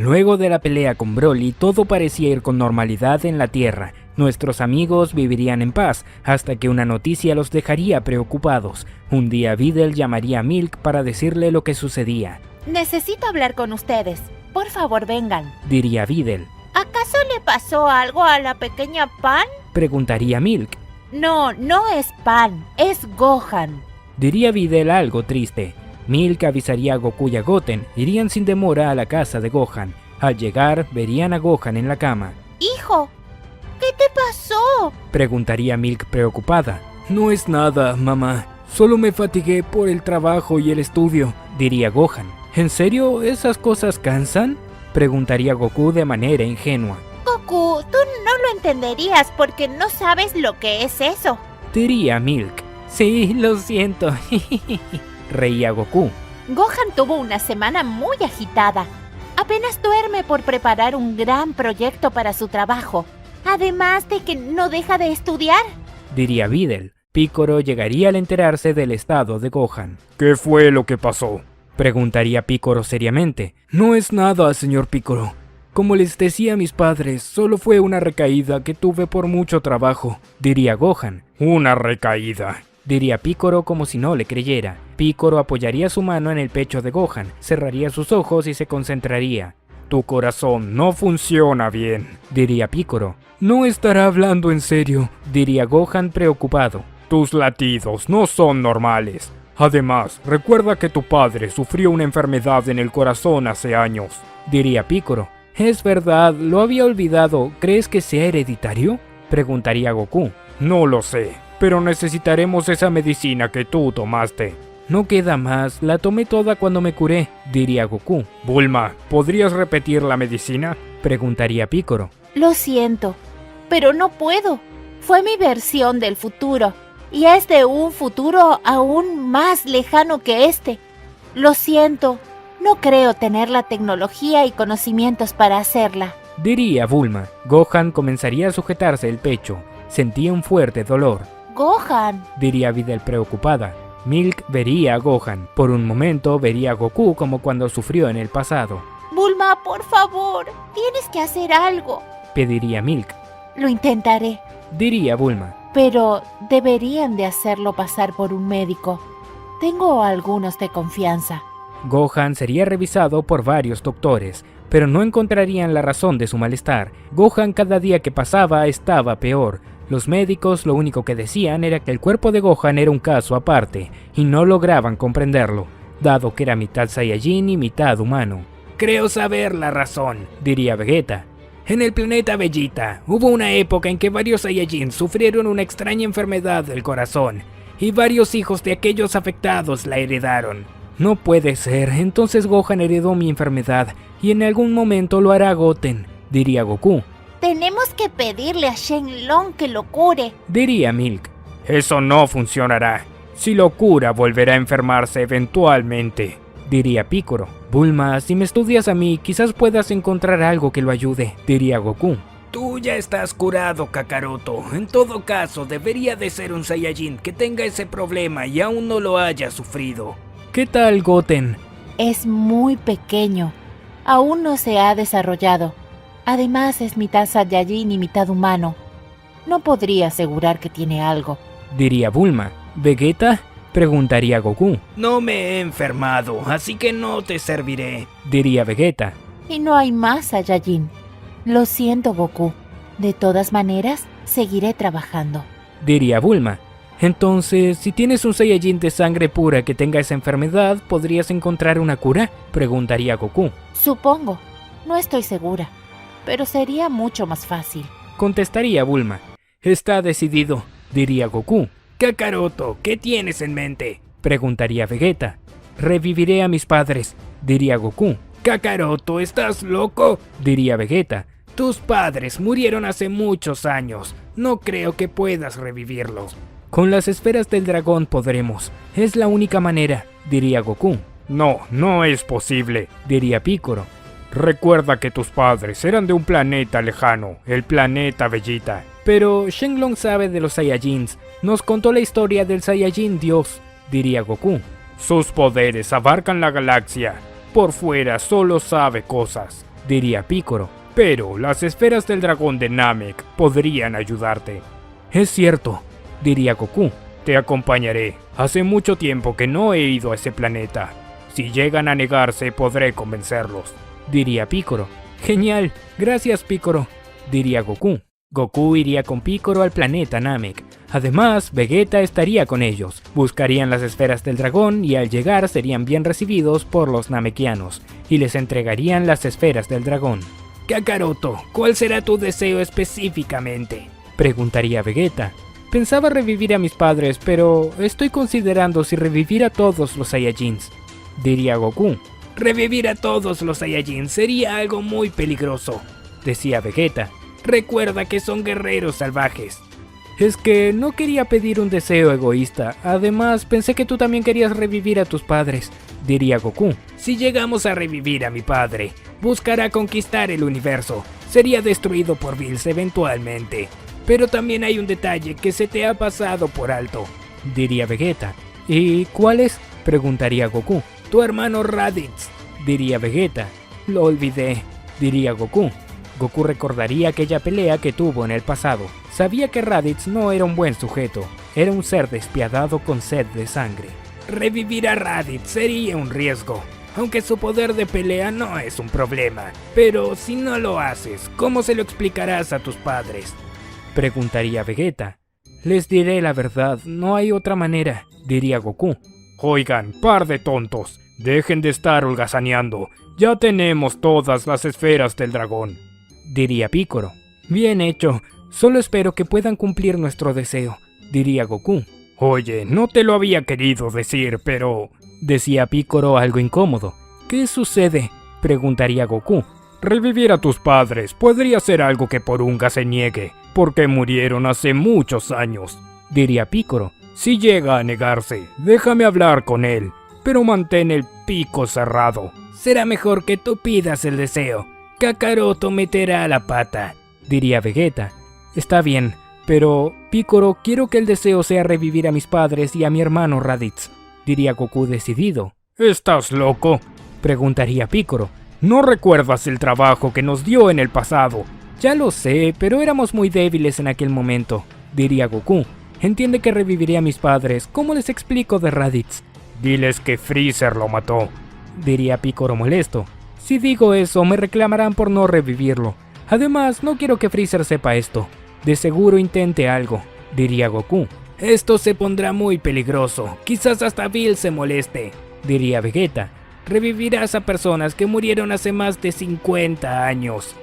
Luego de la pelea con Broly, todo parecía ir con normalidad en la Tierra. Nuestros amigos vivirían en paz, hasta que una noticia los dejaría preocupados. Un día Videl llamaría a Milk para decirle lo que sucedía. Necesito hablar con ustedes. Por favor, vengan. Diría Videl. ¿Acaso le pasó algo a la pequeña Pan? Preguntaría Milk. No, no es Pan, es Gohan. Diría Videl algo triste. Milk avisaría a Goku y a Goten, irían sin demora a la casa de Gohan. Al llegar, verían a Gohan en la cama. Hijo, ¿qué te pasó? Preguntaría Milk preocupada. No es nada, mamá. Solo me fatigué por el trabajo y el estudio, diría Gohan. ¿En serio esas cosas cansan? Preguntaría Goku de manera ingenua. Goku, tú no lo entenderías porque no sabes lo que es eso. Diría Milk. Sí, lo siento. Reía Goku. Gohan tuvo una semana muy agitada. Apenas duerme por preparar un gran proyecto para su trabajo. Además de que no deja de estudiar. Diría Videl. Piccolo llegaría al enterarse del estado de Gohan. ¿Qué fue lo que pasó? Preguntaría Piccolo seriamente. No es nada, señor Piccolo. Como les decía a mis padres, solo fue una recaída que tuve por mucho trabajo. Diría Gohan. ¿Una recaída? Diría Piccolo como si no le creyera. Piccolo apoyaría su mano en el pecho de Gohan, cerraría sus ojos y se concentraría. Tu corazón no funciona bien, diría Piccolo. No estará hablando en serio, diría Gohan preocupado. Tus latidos no son normales. Además, recuerda que tu padre sufrió una enfermedad en el corazón hace años, diría Piccolo. Es verdad, lo había olvidado. ¿Crees que sea hereditario? Preguntaría Goku. No lo sé, pero necesitaremos esa medicina que tú tomaste. No queda más, la tomé toda cuando me curé, diría Goku. Bulma, ¿podrías repetir la medicina? Preguntaría Piccolo. Lo siento, pero no puedo. Fue mi versión del futuro, y es de un futuro aún más lejano que este. Lo siento, no creo tener la tecnología y conocimientos para hacerla. Diría Bulma. Gohan comenzaría a sujetarse el pecho. Sentía un fuerte dolor. Gohan, diría Videl preocupada. Milk vería a Gohan. Por un momento vería a Goku como cuando sufrió en el pasado. Bulma, por favor, tienes que hacer algo, pediría Milk. Lo intentaré, diría Bulma. Pero deberían de hacerlo pasar por un médico. Tengo algunos de confianza. Gohan sería revisado por varios doctores, pero no encontrarían la razón de su malestar. Gohan cada día que pasaba estaba peor. Los médicos lo único que decían era que el cuerpo de Gohan era un caso aparte, y no lograban comprenderlo, dado que era mitad Saiyajin y mitad humano. Creo saber la razón, diría Vegeta. En el planeta Vegeta, hubo una época en que varios Saiyajins sufrieron una extraña enfermedad del corazón, y varios hijos de aquellos afectados la heredaron. No puede ser, entonces Gohan heredó mi enfermedad, y en algún momento lo hará Goten, diría Goku. Tenemos que pedirle a Shenlong que lo cure, diría Milk. Eso no funcionará. Si lo cura, volverá a enfermarse eventualmente, diría Piccolo. Bulma, si me estudias a mí, quizás puedas encontrar algo que lo ayude, diría Goku. Tú ya estás curado, Kakaroto. En todo caso, debería de ser un Saiyajin que tenga ese problema y aún no lo haya sufrido. ¿Qué tal Goten? Es muy pequeño. Aún no se ha desarrollado. Además es mitad Saiyajin y mitad humano. No podría asegurar que tiene algo, diría Bulma. ¿Vegeta? Preguntaría Goku. No me he enfermado, así que no te serviré, diría Vegeta. Y no hay más Saiyajin. Lo siento, Goku. De todas maneras, seguiré trabajando, diría Bulma. Entonces, si tienes un Saiyajin de sangre pura que tenga esa enfermedad, ¿podrías encontrar una cura? Preguntaría Goku. Supongo. No estoy segura, pero sería mucho más fácil, contestaría Bulma. Está decidido, diría Goku. Kakaroto, ¿qué tienes en mente? Preguntaría Vegeta. Reviviré a mis padres, diría Goku. Kakaroto, ¿estás loco? Diría Vegeta. Tus padres murieron hace muchos años. No creo que puedas revivirlos. Con las esferas del dragón podremos. Es la única manera, diría Goku. No, no es posible, diría Piccolo. Recuerda que tus padres eran de un planeta lejano, el planeta Vegeta. Pero Shenlong sabe de los Saiyajins. Nos contó la historia del Saiyajin Dios, diría Goku. Sus poderes abarcan la galaxia. Por fuera solo sabe cosas, diría Picoro. Pero las esferas del dragón de Namek podrían ayudarte. Es cierto, diría Goku. Te acompañaré. Hace mucho tiempo que no he ido a ese planeta. Si llegan a negarse, podré convencerlos, diría Picoro. Genial, gracias Picoro, diría Goku. Goku iría con Picoro al planeta Namek. Además, Vegeta estaría con ellos. Buscarían las esferas del dragón y al llegar serían bien recibidos por los namekianos y les entregarían las esferas del dragón. Kakaroto, ¿cuál será tu deseo específicamente?, preguntaría Vegeta. Pensaba revivir a mis padres, pero estoy considerando si revivir a todos los Saiyajins, diría Goku. Revivir a todos los Saiyajins sería algo muy peligroso, decía Vegeta. Recuerda que son guerreros salvajes. Es que no quería pedir un deseo egoísta. Además, pensé que tú también querías revivir a tus padres, diría Goku. Si llegamos a revivir a mi padre, buscará conquistar el universo. Sería destruido por Bills eventualmente. Pero también hay un detalle que se te ha pasado por alto, diría Vegeta. ¿Y cuál es?, preguntaría Goku. Tu hermano Raditz, diría Vegeta. Lo olvidé, diría Goku. Goku recordaría aquella pelea que tuvo en el pasado. Sabía que Raditz no era un buen sujeto, era un ser despiadado con sed de sangre. Revivir a Raditz sería un riesgo, aunque su poder de pelea no es un problema. Pero si no lo haces, ¿cómo se lo explicarás a tus padres?, preguntaría Vegeta. Les diré la verdad, no hay otra manera, diría Goku. Oigan, par de tontos, dejen de estar holgazaneando. Ya tenemos todas las esferas del dragón, diría Picoro. Bien hecho, solo espero que puedan cumplir nuestro deseo, diría Goku. Oye, no te lo había querido decir, pero... decía Picoro algo incómodo. ¿Qué sucede?, preguntaría Goku. Revivir a tus padres podría ser algo que Porunga se niegue, porque murieron hace muchos años, diría Picoro. Si llega a negarse, déjame hablar con él, pero mantén el pico cerrado. Será mejor que tú pidas el deseo. Kakaroto meterá la pata, diría Vegeta. Está bien, pero Picoro, quiero que el deseo sea revivir a mis padres y a mi hermano Raditz, diría Goku decidido. ¿Estás loco?, preguntaría Picoro. ¿No recuerdas el trabajo que nos dio en el pasado? Ya lo sé, pero éramos muy débiles en aquel momento, diría Goku. Entiende que reviviré a mis padres. ¿Cómo les explico de Raditz? Diles que Freezer lo mató, diría Picoro molesto. Si digo eso, me reclamarán por no revivirlo. Además, no quiero que Freezer sepa esto. De seguro intente algo, diría Goku. Esto se pondrá muy peligroso. Quizás hasta Bill se moleste, diría Vegeta. Revivirás a personas que murieron hace más de 50 años.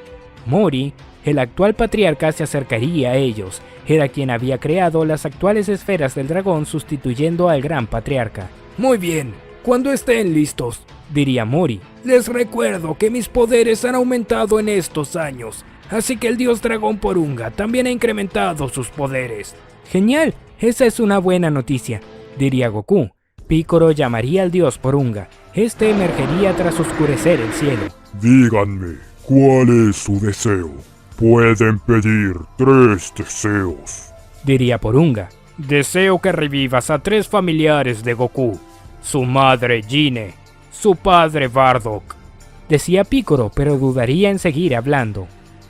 Mori, el actual patriarca, se acercaría a ellos. Era quien había creado las actuales esferas del dragón sustituyendo al gran patriarca. Muy bien, cuando estén listos, diría Mori. Les recuerdo que mis poderes han aumentado en estos años, así que el dios dragón Porunga también ha incrementado sus poderes. Genial, esa es una buena noticia, diría Goku. Picoro llamaría al dios Porunga. Este emergería tras oscurecer el cielo. Díganme, ¿cuál es su deseo? Pueden pedir 3 deseos, diría Porunga. Deseo que revivas a 3 familiares de Goku. Su madre Gine, su padre Bardock, decía Picoro, pero dudaría en seguir hablando.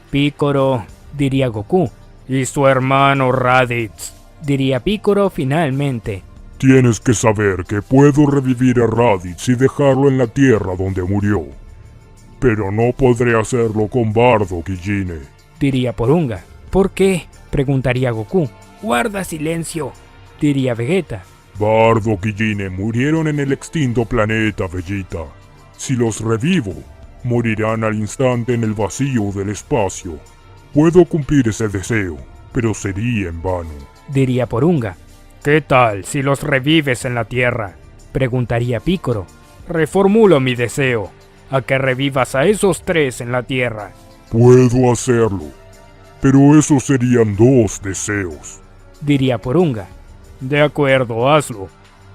Picoro, diría Goku. Y su hermano Raditz, diría Picoro finalmente. Tienes que saber que puedo revivir a Raditz y dejarlo en la tierra donde murió. Pero no podré hacerlo con Bardock y Gine, diría Porunga. ¿Por qué?, preguntaría Goku. Guarda silencio, diría Vegeta. Bardock y Gine murieron en el extinto planeta Vegeta. Si los revivo, morirán al instante en el vacío del espacio. Puedo cumplir ese deseo, pero sería en vano, diría Porunga. ¿Qué tal si los revives en la tierra?, preguntaría Picoro. Reformulo mi deseo, a que revivas a esos 3 en la tierra. Puedo hacerlo, pero esos serían 2 deseos, diría Porunga. De acuerdo, hazlo.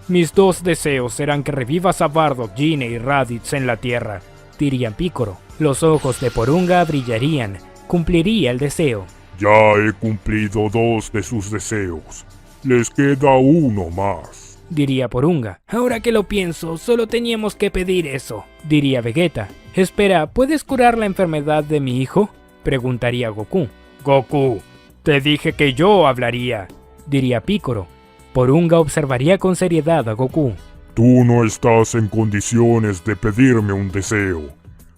Mis 2 deseos serán que revivas a Bardock, Gine y Raditz en la tierra, diría Picoro. Los ojos de Porunga brillarían. Cumpliría el deseo. Ya he cumplido 2 de sus deseos. Les queda uno más, diría Porunga. Ahora que lo pienso, solo teníamos que pedir eso, diría Vegeta. Espera, ¿puedes curar la enfermedad de mi hijo? Preguntaría Goku. Goku, te dije que yo hablaría, diría Piccolo. Porunga observaría con seriedad a Goku. Tú no estás en condiciones de pedirme un deseo,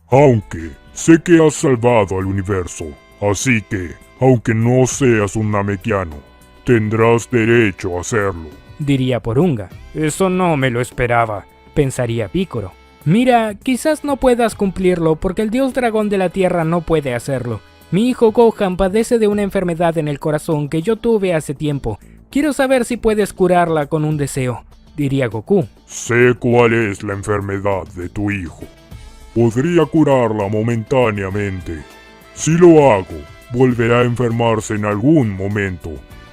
aunque sé que has salvado al universo. Así que, aunque no seas un Namekiano, tendrás derecho a hacerlo, diría Porunga. Eso no me lo esperaba, pensaría Piccolo. Mira, quizás no puedas cumplirlo porque el dios dragón de la tierra no puede hacerlo. Mi hijo Gohan padece de una enfermedad en el corazón que yo tuve hace tiempo. Quiero saber si puedes curarla con un deseo, diría Goku. Sé cuál es la enfermedad de tu hijo. Podría curarla momentáneamente. Si lo hago, volverá a enfermarse en algún momento.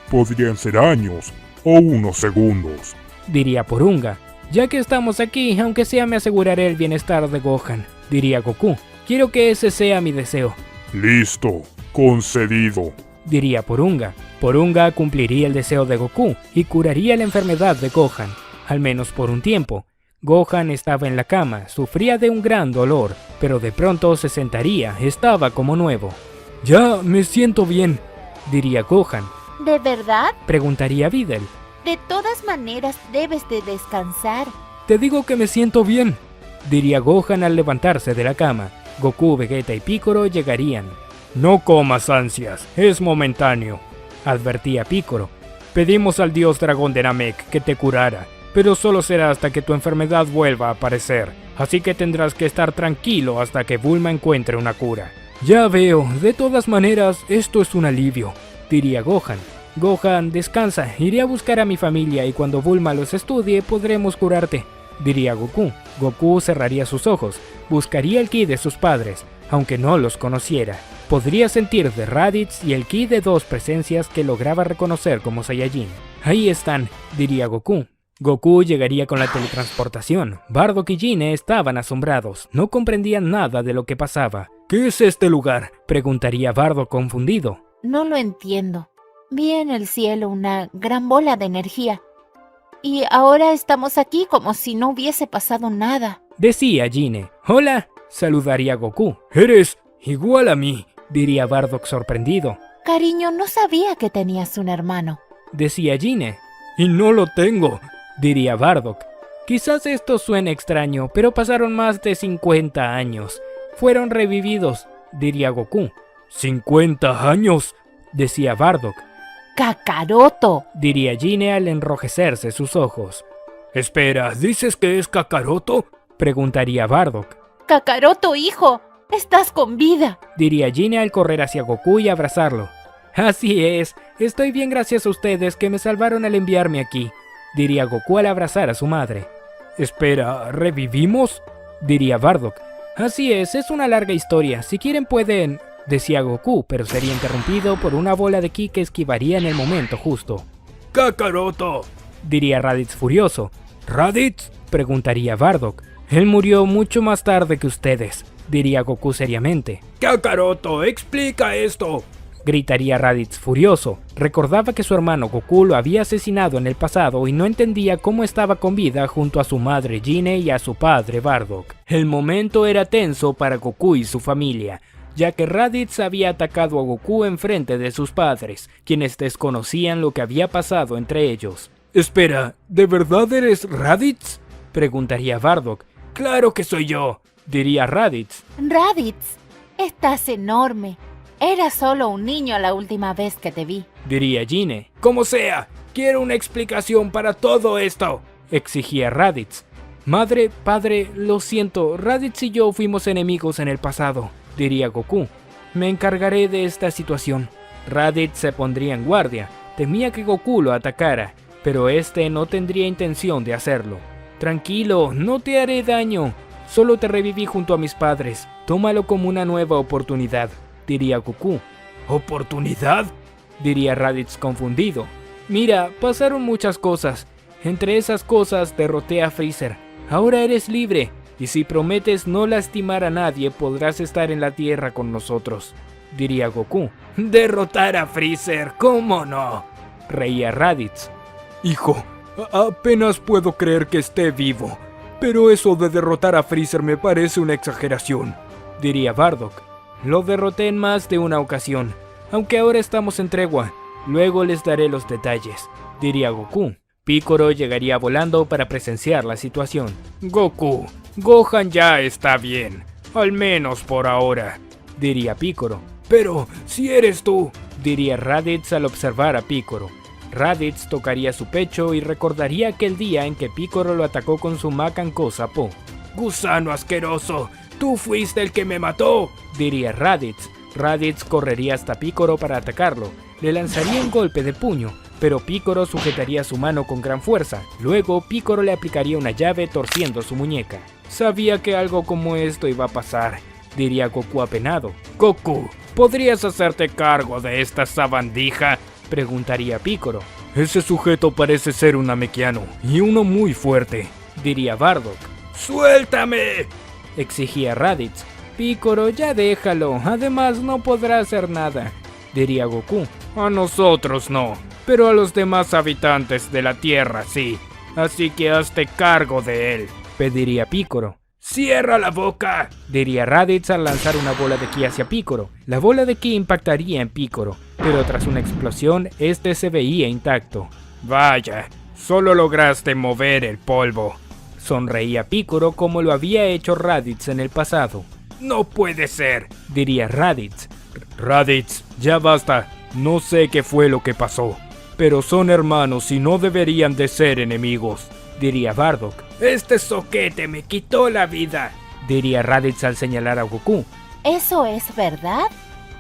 Podrían ser años o unos segundos, diría Porunga. Ya que estamos aquí, aunque sea me aseguraré el bienestar de Gohan, diría Goku. Quiero que ese sea mi deseo. Listo, concedido, diría Porunga. Porunga cumpliría el deseo de Goku y curaría la enfermedad de Gohan, al menos por un tiempo. Gohan estaba en la cama, sufría de un gran dolor, pero de pronto se sentaría, estaba como nuevo. Ya me siento bien, diría Gohan. ¿De verdad? Preguntaría Videl. De todas maneras debes de descansar. Te digo que me siento bien, diría Gohan al levantarse de la cama. Goku, Vegeta y Piccolo llegarían. No comas ansias, es momentáneo, advertía Piccolo. Pedimos al dios dragón de Namek que te curara, pero solo será hasta que tu enfermedad vuelva a aparecer, así que tendrás que estar tranquilo hasta que Bulma encuentre una cura. Ya veo, de todas maneras, esto es un alivio, diría Gohan. Gohan, descansa, iré a buscar a mi familia y cuando Bulma los estudie podremos curarte, diría Goku. Goku cerraría sus ojos, buscaría el ki de sus padres, aunque no los conociera. Podría sentir de Raditz y el ki de dos presencias que lograba reconocer como Saiyajin. Ahí están, diría Goku. Goku llegaría con la teletransportación. Bardock y Gine estaban asombrados, no comprendían nada de lo que pasaba. ¿Qué es este lugar?, preguntaría Bardock confundido. No lo entiendo. Vi en el cielo una gran bola de energía. Y ahora estamos aquí como si no hubiese pasado nada, decía Gine. Hola, saludaría Goku. Eres igual a mí, diría Bardock sorprendido. Cariño, no sabía que tenías un hermano, decía Gine. Y no lo tengo, diría Bardock. Quizás esto suene extraño, pero pasaron más de 50 años. Fueron revividos, diría Goku. ¿50 años? Decía Bardock. ¡Kakaroto!, diría Gine al enrojecerse sus ojos. Espera, ¿dices que es Kakaroto?, preguntaría Bardock. ¡Kakaroto, hijo! ¡Estás con vida!, diría Gine al correr hacia Goku y abrazarlo. Así es, estoy bien gracias a ustedes que me salvaron al enviarme aquí, diría Goku al abrazar a su madre. Espera, ¿revivimos?, diría Bardock. Así es una larga historia, si quieren pueden... decía Goku, pero sería interrumpido por una bola de ki que esquivaría en el momento justo. ¡Kakaroto!, diría Raditz furioso. ¿Raditz?, preguntaría Bardock. Él murió mucho más tarde que ustedes, diría Goku seriamente. ¡Kakaroto, explica esto!, gritaría Raditz furioso. Recordaba que su hermano Goku lo había asesinado en el pasado y no entendía cómo estaba con vida junto a su madre Gine y a su padre Bardock. El momento era tenso para Goku y su familia, ya que Raditz había atacado a Goku en frente de sus padres, quienes desconocían lo que había pasado entre ellos. Espera, ¿de verdad eres Raditz?, preguntaría Bardock. ¡Claro que soy yo!, diría Raditz. Raditz, estás enorme. Era solo un niño la última vez que te vi, diría Gine. Como sea, quiero una explicación para todo esto, exigía Raditz. Madre, padre, lo siento, Raditz y yo fuimos enemigos en el pasado, diría Goku. Me encargaré de esta situación. Raditz se pondría en guardia. Temía que Goku lo atacara, pero este no tendría intención de hacerlo. Tranquilo, no te haré daño. Solo te reviví junto a mis padres. Tómalo como una nueva oportunidad, diría Goku. ¿Oportunidad?, diría Raditz confundido. Mira, pasaron muchas cosas. Entre esas cosas derroté a Freezer. Ahora eres libre. Y si prometes no lastimar a nadie, podrás estar en la Tierra con nosotros, diría Goku. ¿Derrotar a Freezer? ¿Cómo no?, reía Raditz. Hijo, Apenas puedo creer que esté vivo. Pero eso de derrotar a Freezer me parece una exageración, diría Bardock. Lo derroté en más de una ocasión, aunque ahora estamos en tregua. Luego les daré los detalles, diría Goku. Piccolo llegaría volando para presenciar la situación. Goku, Gohan ya está bien, al menos por ahora, diría Piccolo. Pero, si eres tú, diría Raditz al observar a Piccolo. Raditz tocaría su pecho y recordaría aquel día en que Piccolo lo atacó con su macancosa Po. ¡Gusano asqueroso! ¡Tú fuiste el que me mató!, diría Raditz. Raditz correría hasta Piccolo para atacarlo. Le lanzaría un golpe de puño, pero Piccolo sujetaría su mano con gran fuerza. Luego, Piccolo le aplicaría una llave torciendo su muñeca. Sabía que algo como esto iba a pasar, diría Goku apenado. Goku, ¿podrías hacerte cargo de esta sabandija?, preguntaría Piccolo. Ese sujeto parece ser un Namekiano, y uno muy fuerte, diría Bardock. ¡Suéltame!, exigía Raditz. Piccolo, ya déjalo, además no podrá hacer nada, diría Goku. A nosotros no, pero a los demás habitantes de la Tierra sí, así que hazte cargo de él, pediría Piccolo. ¡Cierra la boca!, diría Raditz al lanzar una bola de ki hacia Piccolo. La bola de ki impactaría en Piccolo, pero tras una explosión, este se veía intacto. Vaya, solo lograste mover el polvo, sonreía Piccolo como lo había hecho Raditz en el pasado. No puede ser, diría Raditz. Raditz, ya basta, no sé qué fue lo que pasó, pero son hermanos y no deberían de ser enemigos, diría Bardock. Este soquete me quitó la vida, diría Raditz al señalar a Goku. ¿Eso es verdad?,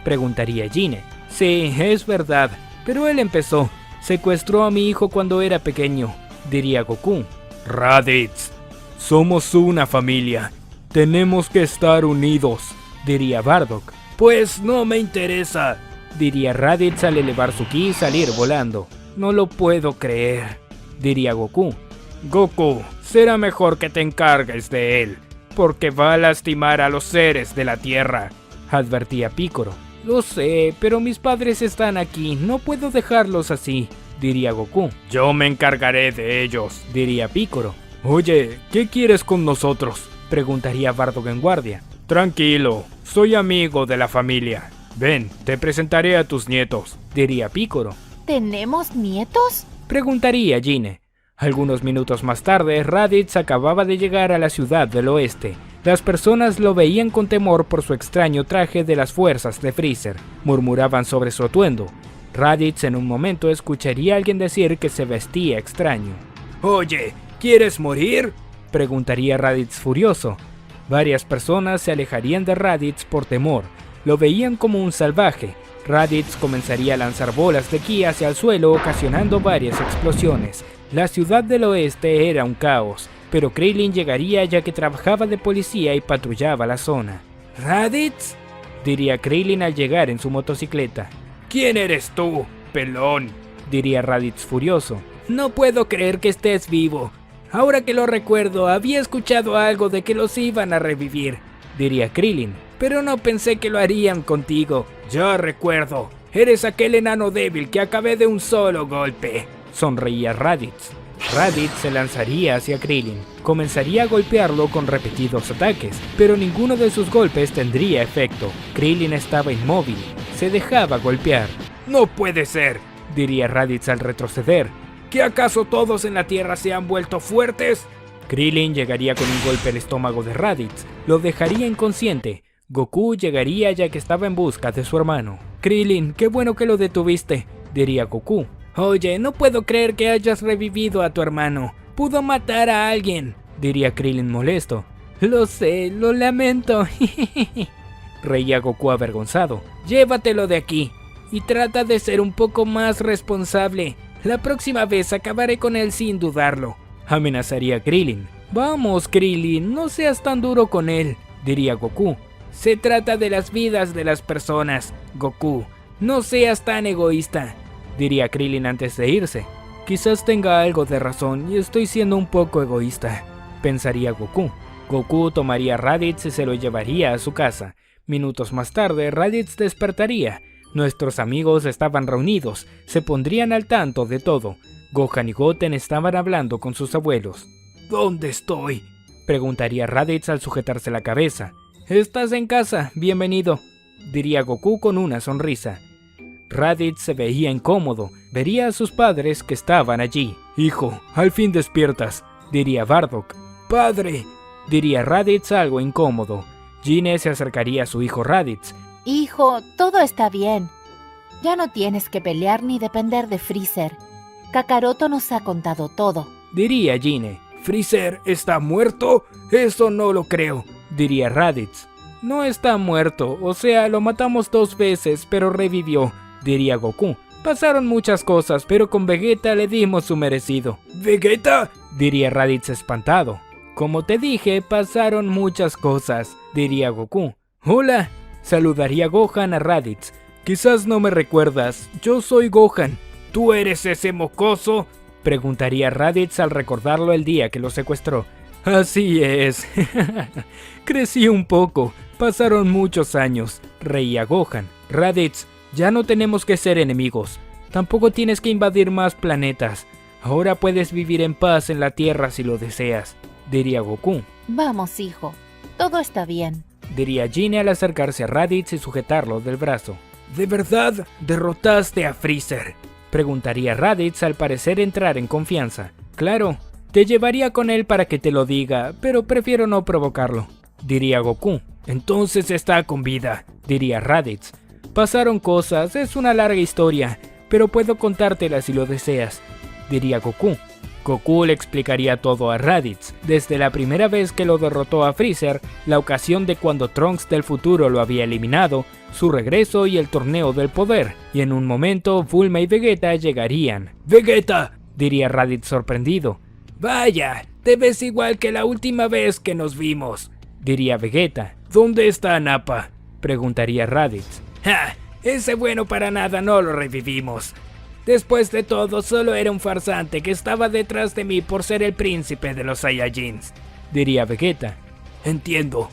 preguntaría Gine. Sí, es verdad, pero él empezó. Secuestró a mi hijo cuando era pequeño, diría Goku. Raditz, somos una familia. Tenemos que estar unidos, diría Bardock. Pues no me interesa, diría Raditz al elevar su ki y salir volando. No lo puedo creer, diría Goku. Goku, será mejor que te encargues de él, porque va a lastimar a los seres de la Tierra, advertía Piccolo. Lo sé, pero mis padres están aquí, no puedo dejarlos así, diría Goku. Yo me encargaré de ellos, diría Piccolo. Oye, ¿qué quieres con nosotros?, preguntaría Bardock en guardia. Tranquilo, soy amigo de la familia. Ven, te presentaré a tus nietos, diría Piccolo. ¿Tenemos nietos?, preguntaría Gine. Algunos minutos más tarde, Raditz acababa de llegar a la ciudad del oeste. Las personas lo veían con temor por su extraño traje de las fuerzas de Freezer. Murmuraban sobre su atuendo. Raditz en un momento escucharía a alguien decir que se vestía extraño. Oye, ¿quieres morir?, preguntaría Raditz furioso. Varias personas se alejarían de Raditz por temor. Lo veían como un salvaje. Raditz comenzaría a lanzar bolas de ki hacia el suelo, ocasionando varias explosiones. La ciudad del oeste era un caos, pero Krillin llegaría ya que trabajaba de policía y patrullaba la zona. ¿Raditz?, diría Krillin al llegar en su motocicleta. ¿Quién eres tú, pelón?, diría Raditz furioso. No puedo creer que estés vivo. Ahora que lo recuerdo, había escuchado algo de que los iban a revivir, diría Krillin, pero no pensé que lo harían contigo. Ya recuerdo, eres aquel enano débil que acabé de un solo golpe, sonreía Raditz. Raditz se lanzaría hacia Krillin, comenzaría a golpearlo con repetidos ataques, pero ninguno de sus golpes tendría efecto. Krillin estaba inmóvil, se dejaba golpear. No puede ser, diría Raditz al retroceder. ¿Que acaso todos en la Tierra se han vuelto fuertes? Krillin llegaría con un golpe al estómago de Raditz, lo dejaría inconsciente. Goku llegaría ya que estaba en busca de su hermano. Krillin, qué bueno que lo detuviste, diría Goku. Oye, no puedo creer que hayas revivido a tu hermano. Pudo matar a alguien, diría Krillin molesto. Lo sé, lo lamento, reía Goku avergonzado. Llévatelo de aquí y trata de ser un poco más responsable. La próxima vez acabaré con él sin dudarlo, amenazaría Krillin. Vamos, Krillin, no seas tan duro con él, diría Goku. Se trata de las vidas de las personas, Goku. No seas tan egoísta, diría Krillin antes de irse. Quizás tenga algo de razón y estoy siendo un poco egoísta, pensaría Goku. Goku tomaría a Raditz y se lo llevaría a su casa. Minutos más tarde, Raditz despertaría. Nuestros amigos estaban reunidos, se pondrían al tanto de todo. Gohan y Goten estaban hablando con sus abuelos. ¿Dónde estoy?, preguntaría Raditz al sujetarse la cabeza. «Estás en casa, bienvenido», diría Goku con una sonrisa. Raditz se veía incómodo, vería a sus padres que estaban allí. «Hijo, al fin despiertas», diría Bardock. «Padre», diría Raditz algo incómodo. Gine se acercaría a su hijo Raditz. Hijo, todo está bien. Ya no tienes que pelear ni depender de Freezer. Kakaroto nos ha contado todo, diría Gine. «¿Freezer está muerto? Eso no lo creo», diría Raditz. «No está muerto, o sea, lo matamos 2 veces, pero revivió», diría Goku. «Pasaron muchas cosas, pero con Vegeta le dimos su merecido». «¿Vegeta?», diría Raditz espantado. «Como te dije, pasaron muchas cosas», diría Goku. «Hola», saludaría Gohan a Raditz. «Quizás no me recuerdas, yo soy Gohan». «¿Tú eres ese mocoso?», preguntaría Raditz al recordarlo el día que lo secuestró. «Así es». «Crecí un poco, pasaron muchos años», reía Gohan. «Raditz, ya no tenemos que ser enemigos. Tampoco tienes que invadir más planetas. Ahora puedes vivir en paz en la Tierra si lo deseas», diría Goku. Vamos, hijo, todo está bien, diría Gine al acercarse a Raditz y sujetarlo del brazo. «¿De verdad derrotaste a Freezer?», preguntaría Raditz al parecer entrar en confianza. «Claro, te llevaría con él para que te lo diga, pero prefiero no provocarlo», diría Goku. «Entonces está con vida», diría Raditz. «Pasaron cosas, es una larga historia, pero puedo contártela si lo deseas», diría Goku. Goku le explicaría todo a Raditz, desde la primera vez que lo derrotó a Freezer, la ocasión de cuando Trunks del futuro lo había eliminado, su regreso y el torneo del poder, y en un momento Bulma y Vegeta llegarían. «¡Vegeta!», diría Raditz sorprendido. «Vaya, te ves igual que la última vez que nos vimos», diría Vegeta. «¿Dónde está Nappa?», preguntaría Raditz. «Ja, ese bueno para nada no lo revivimos. Después de todo, solo era un farsante que estaba detrás de mí por ser el príncipe de los Saiyajins», diría Vegeta. «Entiendo»,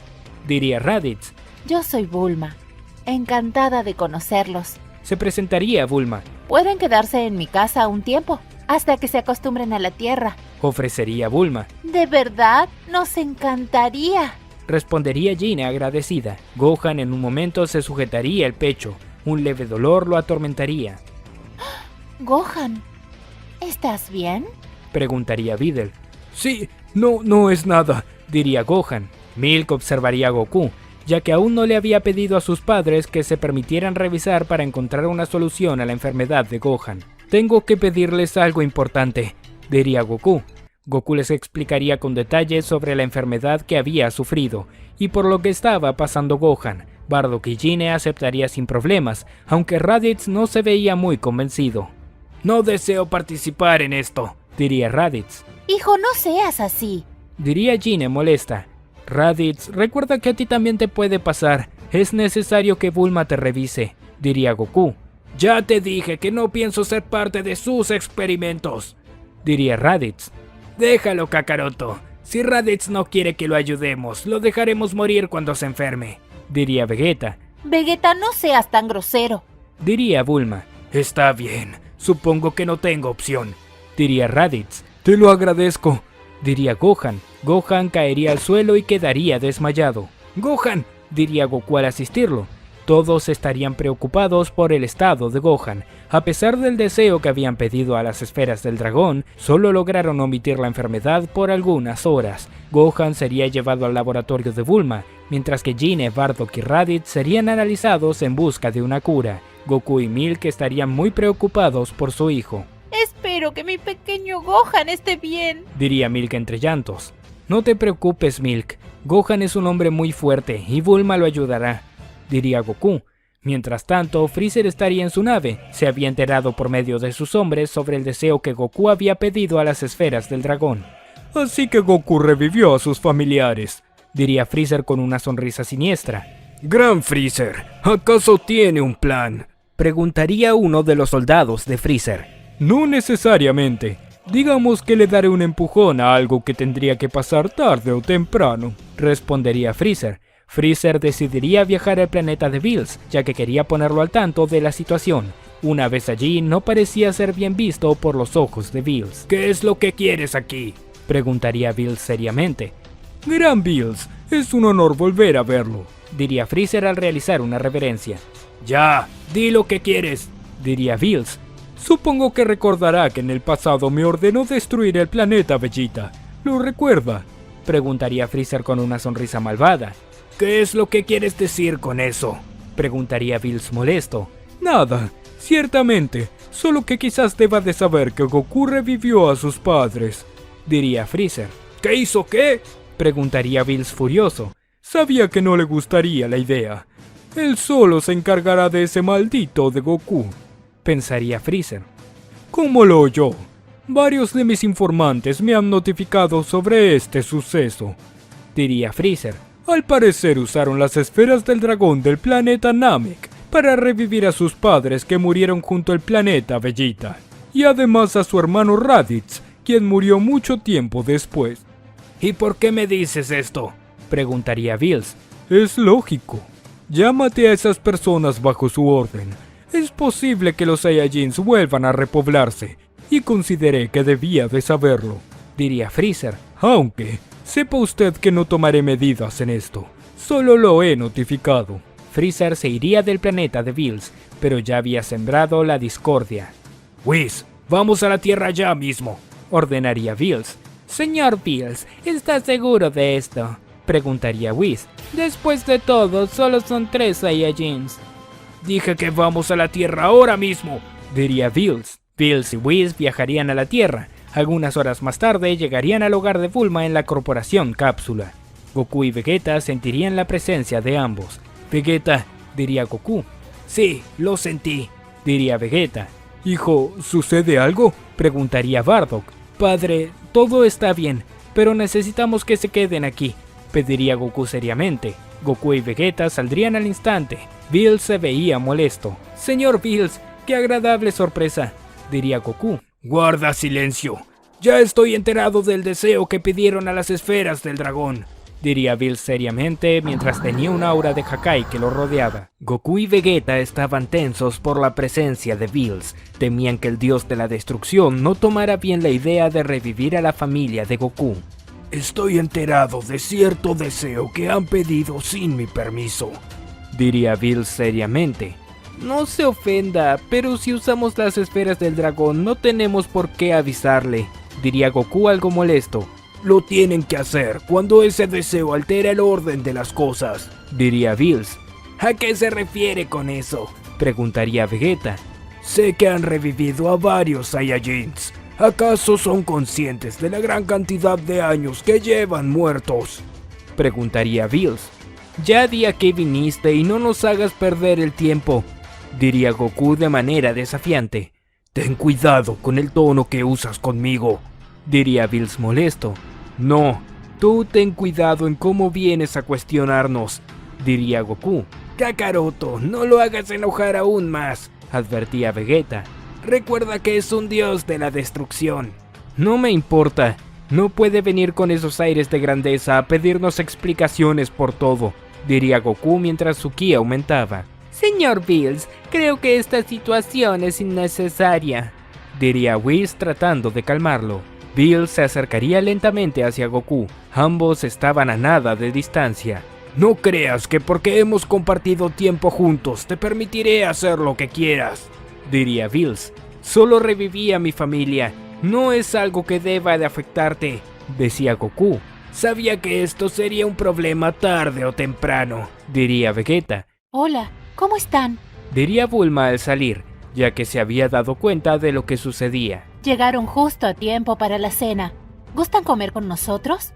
diría Raditz. Yo soy Bulma, encantada de conocerlos. Se presentaría Bulma. Pueden quedarse en mi casa un tiempo, hasta que se acostumbren a la Tierra. Ofrecería Bulma. ¿De verdad? Nos encantaría, respondería Gine agradecida. Gohan en un momento se sujetaría el pecho. Un leve dolor lo atormentaría. Gohan, ¿estás bien?, preguntaría Videl. «Sí, no es nada», diría Gohan. Milk observaría a Goku, ya que aún no le había pedido a sus padres que se permitieran revisar para encontrar una solución a la enfermedad de Gohan. «Tengo que pedirles algo importante», diría Goku. Goku les explicaría con detalle sobre la enfermedad que había sufrido y por lo que estaba pasando Gohan. Bardock y Gine aceptaría sin problemas, aunque Raditz no se veía muy convencido. «No deseo participar en esto», diría Raditz. Hijo, no seas así, diría Gine molesta. «Raditz, recuerda que a ti también te puede pasar. Es necesario que Bulma te revise», diría Goku. «Ya te dije que no pienso ser parte de sus experimentos», diría Raditz. «Déjalo, Kakaroto. Si Raditz no quiere que lo ayudemos, lo dejaremos morir cuando se enferme», diría Vegeta. Vegeta, no seas tan grosero, diría Bulma. «Está bien, supongo que no tengo opción», diría Raditz. «Te lo agradezco», diría Gohan. Gohan caería al suelo y quedaría desmayado. «Gohan», diría Goku al asistirlo. Todos estarían preocupados por el estado de Gohan. A pesar del deseo que habían pedido a las esferas del dragón, solo lograron omitir la enfermedad por algunas horas. Gohan sería llevado al laboratorio de Bulma, mientras que Gine, Bardock y Raditz serían analizados en busca de una cura. Goku y Milk estarían muy preocupados por su hijo. Espero que mi pequeño Gohan esté bien, diría Milk entre llantos. No te preocupes, Milk. Gohan es un hombre muy fuerte y Bulma lo ayudará, diría Goku. Mientras tanto, Freezer estaría en su nave. Se había enterado por medio de sus hombres sobre el deseo que Goku había pedido a las esferas del dragón. Así que Goku revivió a sus familiares, diría Freezer con una sonrisa siniestra. Gran Freezer, ¿acaso tiene un plan?, preguntaría uno de los soldados de Freezer. No necesariamente. Digamos que le daré un empujón a algo que tendría que pasar tarde o temprano, respondería Freezer. Freezer decidiría viajar al planeta de Bills, ya que quería ponerlo al tanto de la situación. Una vez allí, no parecía ser bien visto por los ojos de Bills. ¿Qué es lo que quieres aquí?, preguntaría Bills seriamente. Gran Bills, es un honor volver a verlo, diría Freezer al realizar una reverencia. Ya, di lo que quieres, diría Bills. Supongo que recordará que en el pasado me ordenó destruir el planeta Vegeta. ¿Lo recuerda?, preguntaría Freezer con una sonrisa malvada. ¿Qué es lo que quieres decir con eso?, preguntaría Bills molesto. Nada, ciertamente, solo que quizás deba de saber que Goku revivió a sus padres, diría Freezer. ¿Qué hizo qué?, preguntaría Bills furioso. Sabía que no le gustaría la idea. Él solo se encargará de ese maldito de Goku, pensaría Freezer. ¿Cómo lo oyó? Varios de mis informantes me han notificado sobre este suceso, diría Freezer. Al parecer usaron las esferas del dragón del planeta Namek para revivir a sus padres que murieron junto al planeta Vegeta, y además a su hermano Raditz, quien murió mucho tiempo después. ¿Y por qué me dices esto?, preguntaría Bills. Es lógico. Llámate a esas personas bajo su orden. Es posible que los Saiyajins vuelvan a repoblarse, y consideré que debía de saberlo, diría Freezer. Aunque, sepa usted que no tomaré medidas en esto. Solo lo he notificado. Freezer se iría del planeta de Bills, pero ya había sembrado la discordia. Whis, vamos a la Tierra ya mismo, ordenaría Bills. Señor Bills, ¿está seguro de esto?, preguntaría Whis. Después de todo, solo son 3 Saiyajins. Dije que vamos a la Tierra ahora mismo, diría Bills. Bills y Whis viajarían a la Tierra. Algunas horas más tarde llegarían al hogar de Bulma en la corporación Cápsula. Goku y Vegeta sentirían la presencia de ambos. Vegeta, diría Goku. Sí, lo sentí, diría Vegeta. Hijo, ¿sucede algo?, preguntaría Bardock. Padre, todo está bien, pero necesitamos que se queden aquí, pediría Goku seriamente. Goku y Vegeta saldrían al instante. Bills se veía molesto. Señor Bills, qué agradable sorpresa, diría Goku. Guarda silencio. Ya estoy enterado del deseo que pidieron a las esferas del dragón, diría Bills seriamente mientras tenía un aura de Hakai que lo rodeaba. Goku y Vegeta estaban tensos por la presencia de Bills. Temían que el dios de la destrucción no tomara bien la idea de revivir a la familia de Goku. Estoy enterado de cierto deseo que han pedido sin mi permiso, diría Bills seriamente. No se ofenda, pero si usamos las esferas del dragón no tenemos por qué avisarle, diría Goku algo molesto. Lo tienen que hacer cuando ese deseo altera el orden de las cosas, diría Bills. ¿A qué se refiere con eso?, preguntaría Vegeta. Sé que han revivido a varios Saiyajins. ¿Acaso son conscientes de la gran cantidad de años que llevan muertos?, preguntaría Bills. Ya di a qué viniste y no nos hagas perder el tiempo, diría Goku de manera desafiante. Ten cuidado con el tono que usas conmigo, diría Bills molesto. No, tú ten cuidado en cómo vienes a cuestionarnos, diría Goku. Kakaroto, no lo hagas enojar aún más, advertía Vegeta. Recuerda que es un dios de la destrucción. No me importa, no puede venir con esos aires de grandeza a pedirnos explicaciones por todo, diría Goku mientras su ki aumentaba. Señor Bills, creo que esta situación es innecesaria, diría Whis tratando de calmarlo. Bills se acercaría lentamente hacia Goku. Ambos estaban a nada de distancia. No creas que porque hemos compartido tiempo juntos te permitiré hacer lo que quieras, diría Bills. Solo reviví a mi familia. No es algo que deba de afectarte, decía Goku. Sabía que esto sería un problema tarde o temprano, diría Vegeta. Hola, ¿cómo están? Diría Bulma al salir, ya que se había dado cuenta de lo que sucedía. Llegaron justo a tiempo para la cena. ¿Gustan comer con nosotros?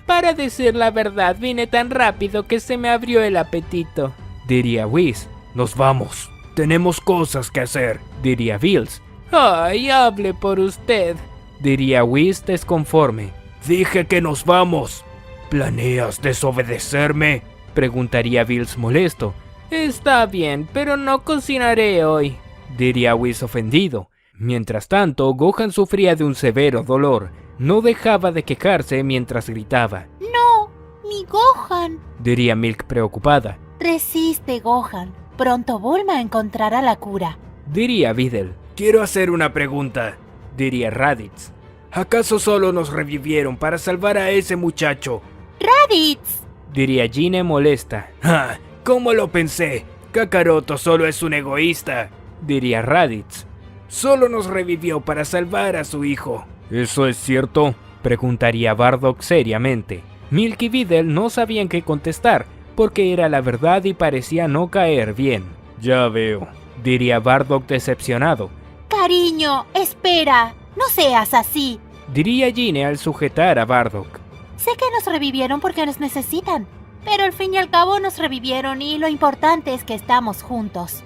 Para decir la verdad, vine tan rápido que se me abrió el apetito, diría Whis. Nos vamos. Tenemos cosas que hacer, diría Bills. Ay, hable por usted, diría Whis desconforme. Dije que nos vamos. ¿Planeas desobedecerme?, preguntaría Bills molesto. Está bien, pero no cocinaré hoy, diría Whis ofendido. Mientras tanto, Gohan sufría de un severo dolor. No dejaba de quejarse mientras gritaba. No, Mi Gohan. diría Milk preocupada. Resiste, Gohan. Pronto Bulma encontrará la cura. Diría Videl. Quiero hacer una pregunta, diría Raditz. ¿Acaso solo nos revivieron para salvar a ese muchacho? ¡Raditz! Diría Gine molesta. ¡Ah! ¿Cómo lo pensé? Kakaroto solo es un egoísta, diría Raditz. Solo nos revivió para salvar a su hijo. ¿Eso es cierto? Preguntaría Bardock seriamente. Milk y Videl no sabían qué contestar, porque era la verdad y parecía no caer bien. Ya veo, diría Bardock decepcionado. Cariño, espera. No seas así. Diría Gine al sujetar a Bardock. Sé que nos revivieron porque nos necesitan, pero al fin y al cabo nos revivieron y lo importante es que estamos juntos.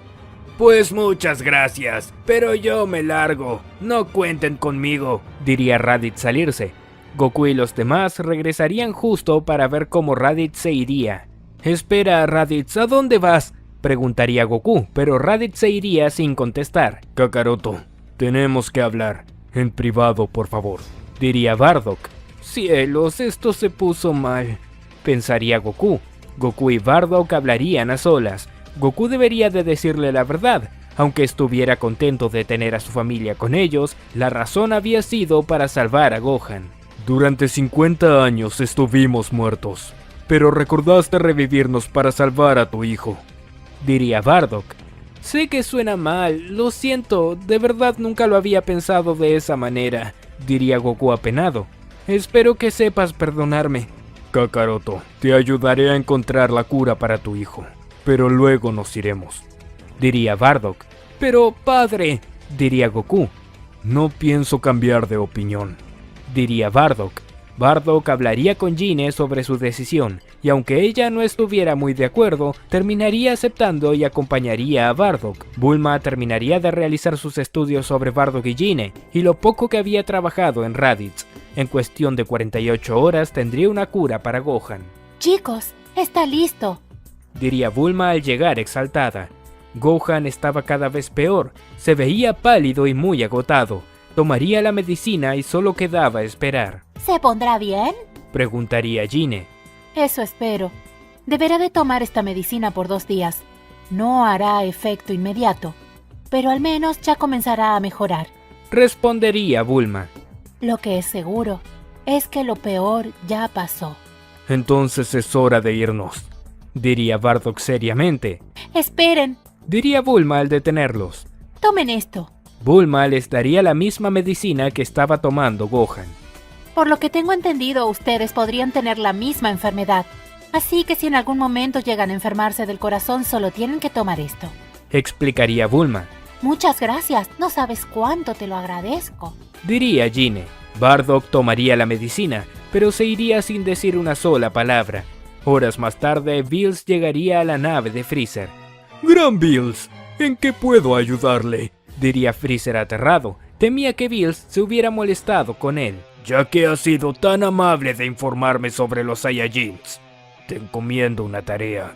Pues muchas gracias, pero yo me largo. No cuenten conmigo, diría Raditz salirse. Goku y los demás regresarían justo para ver cómo Raditz se iría. Espera, Raditz, ¿a dónde vas? Preguntaría Goku, pero Raditz se iría sin contestar. Kakaroto, tenemos que hablar. En privado, por favor, diría Bardock. Cielos, esto se puso mal, pensaría Goku. Goku y Bardock hablarían a solas. Goku debería de decirle la verdad. Aunque estuviera contento de tener a su familia con ellos, la razón había sido para salvar a Gohan. Durante 50 años estuvimos muertos, pero recordaste revivirnos para salvar a tu hijo, diría Bardock. Sé que suena mal, lo siento, de verdad nunca lo había pensado de esa manera, diría Goku apenado. Espero que sepas perdonarme. Kakaroto, te ayudaré a encontrar la cura para tu hijo, pero luego nos iremos, diría Bardock. Pero padre, diría Goku. No pienso cambiar de opinión, diría Bardock. Bardock hablaría con Gine sobre su decisión, y aunque ella no estuviera muy de acuerdo, terminaría aceptando y acompañaría a Bardock. Bulma terminaría de realizar sus estudios sobre Bardock y Gine, y lo poco que había trabajado en Raditz. En cuestión de 48 horas tendría una cura para Gohan. Chicos, está listo, diría Bulma al llegar exaltada. Gohan estaba cada vez peor, se veía pálido y muy agotado. Tomaría la medicina y solo quedaba esperar. ¿Se pondrá bien? Preguntaría Gine. Eso espero. Deberá de tomar esta medicina por 2 días. No hará efecto inmediato, pero al menos ya comenzará a mejorar. Respondería Bulma. Lo que es seguro es que lo peor ya pasó. Entonces es hora de irnos, diría Bardock seriamente. Esperen, Diría Bulma al detenerlos. tomen esto. Bulma les daría la misma medicina que estaba tomando Gohan. Por lo que tengo entendido, ustedes podrían tener la misma enfermedad. Así que si en algún momento llegan a enfermarse del corazón, solo tienen que tomar esto. Explicaría Bulma. Muchas gracias, no sabes cuánto te lo agradezco. Diría Gine. Bardock tomaría la medicina, pero se iría sin decir una sola palabra. Horas más tarde, Bills llegaría a la nave de Freezer. Gran Bills, ¿en qué puedo ayudarle? Diría Freezer aterrado. Temía que Bills se hubiera molestado con él. Ya que has sido tan amable de informarme sobre los Saiyajins, te encomiendo una tarea,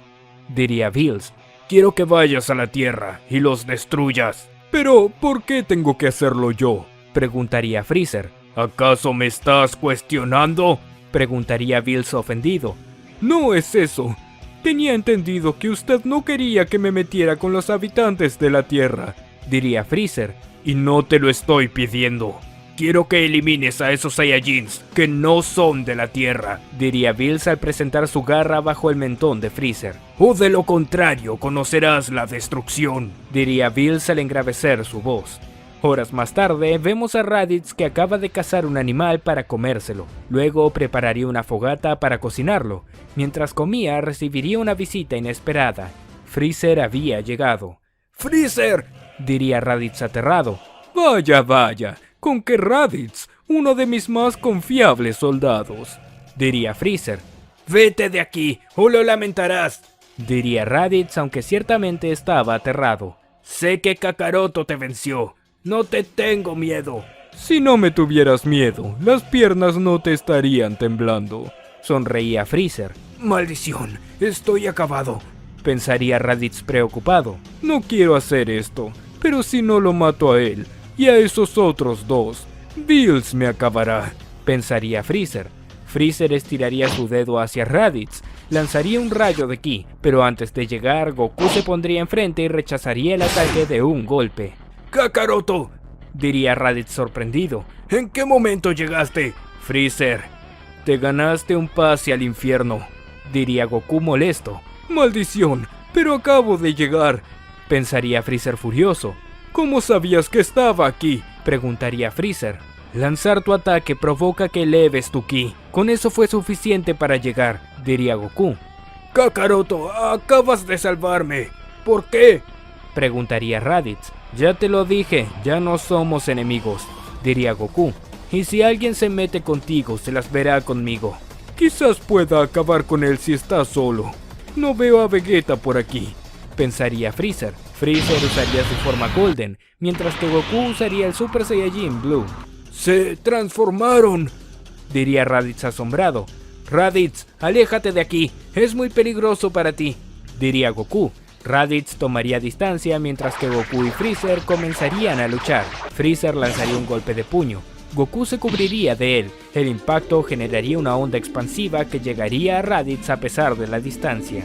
diría Bills. Quiero que vayas a la Tierra y los destruyas. Pero, ¿por qué tengo que hacerlo yo? Preguntaría Freezer. ¿Acaso me estás cuestionando? Preguntaría Bills ofendido. No es eso. Tenía entendido que usted no quería que me metiera con los habitantes de la Tierra, diría Freezer. Y no te lo estoy pidiendo. Quiero que elimines a esos Saiyajins que no son de la Tierra, diría Bills al presentar su garra bajo el mentón de Freezer. O de lo contrario, conocerás la destrucción, diría Bills al engravecer su voz. Horas más tarde, vemos a Raditz que acaba de cazar un animal para comérselo. Luego prepararía una fogata para cocinarlo. Mientras comía, recibiría una visita inesperada. Freezer había llegado. ¡Freezer!, diría Raditz aterrado. Vaya, vaya. ¿Con qué Raditz? Uno de mis más confiables soldados, diría Freezer. Vete de aquí, o lo lamentarás, diría Raditz, aunque ciertamente estaba aterrado. Sé que Kakaroto te venció, no te tengo miedo. Si no me tuvieras miedo, las piernas no te estarían temblando, sonreía Freezer. Maldición, estoy acabado, pensaría Raditz preocupado. No quiero hacer esto, pero si no lo mato a él y a esos otros dos, Bills me acabará, pensaría Freezer. Freezer estiraría su dedo hacia Raditz, lanzaría un rayo de ki, pero antes de llegar, Goku se pondría enfrente y rechazaría el ataque de un golpe. ¡Kakaroto!, diría Raditz sorprendido. ¿En qué momento llegaste? Freezer, te ganaste un pase al infierno, diría Goku molesto. ¡Maldición! ¡Pero acabo de llegar!, pensaría Freezer furioso. ¿Cómo sabías que estaba aquí?, preguntaría Freezer. Lanzar tu ataque provoca que eleves tu ki. Con eso fue suficiente para llegar, diría Goku. Kakaroto, acabas de salvarme. ¿Por qué?, preguntaría Raditz. Ya te lo dije, ya no somos enemigos, diría Goku. Y si alguien se mete contigo, se las verá conmigo. Quizás pueda acabar con él si está solo. No veo a Vegeta por aquí, pensaría Freezer. Freezer usaría su forma Golden, mientras que Goku usaría el Super Saiyajin Blue. ¡Se transformaron!, diría Raditz asombrado. Raditz, aléjate de aquí, es muy peligroso para ti, diría Goku. Raditz tomaría distancia mientras que Goku y Freezer comenzarían a luchar. Freezer lanzaría un golpe de puño. Goku se cubriría de él. El impacto generaría una onda expansiva que llegaría a Raditz a pesar de la distancia.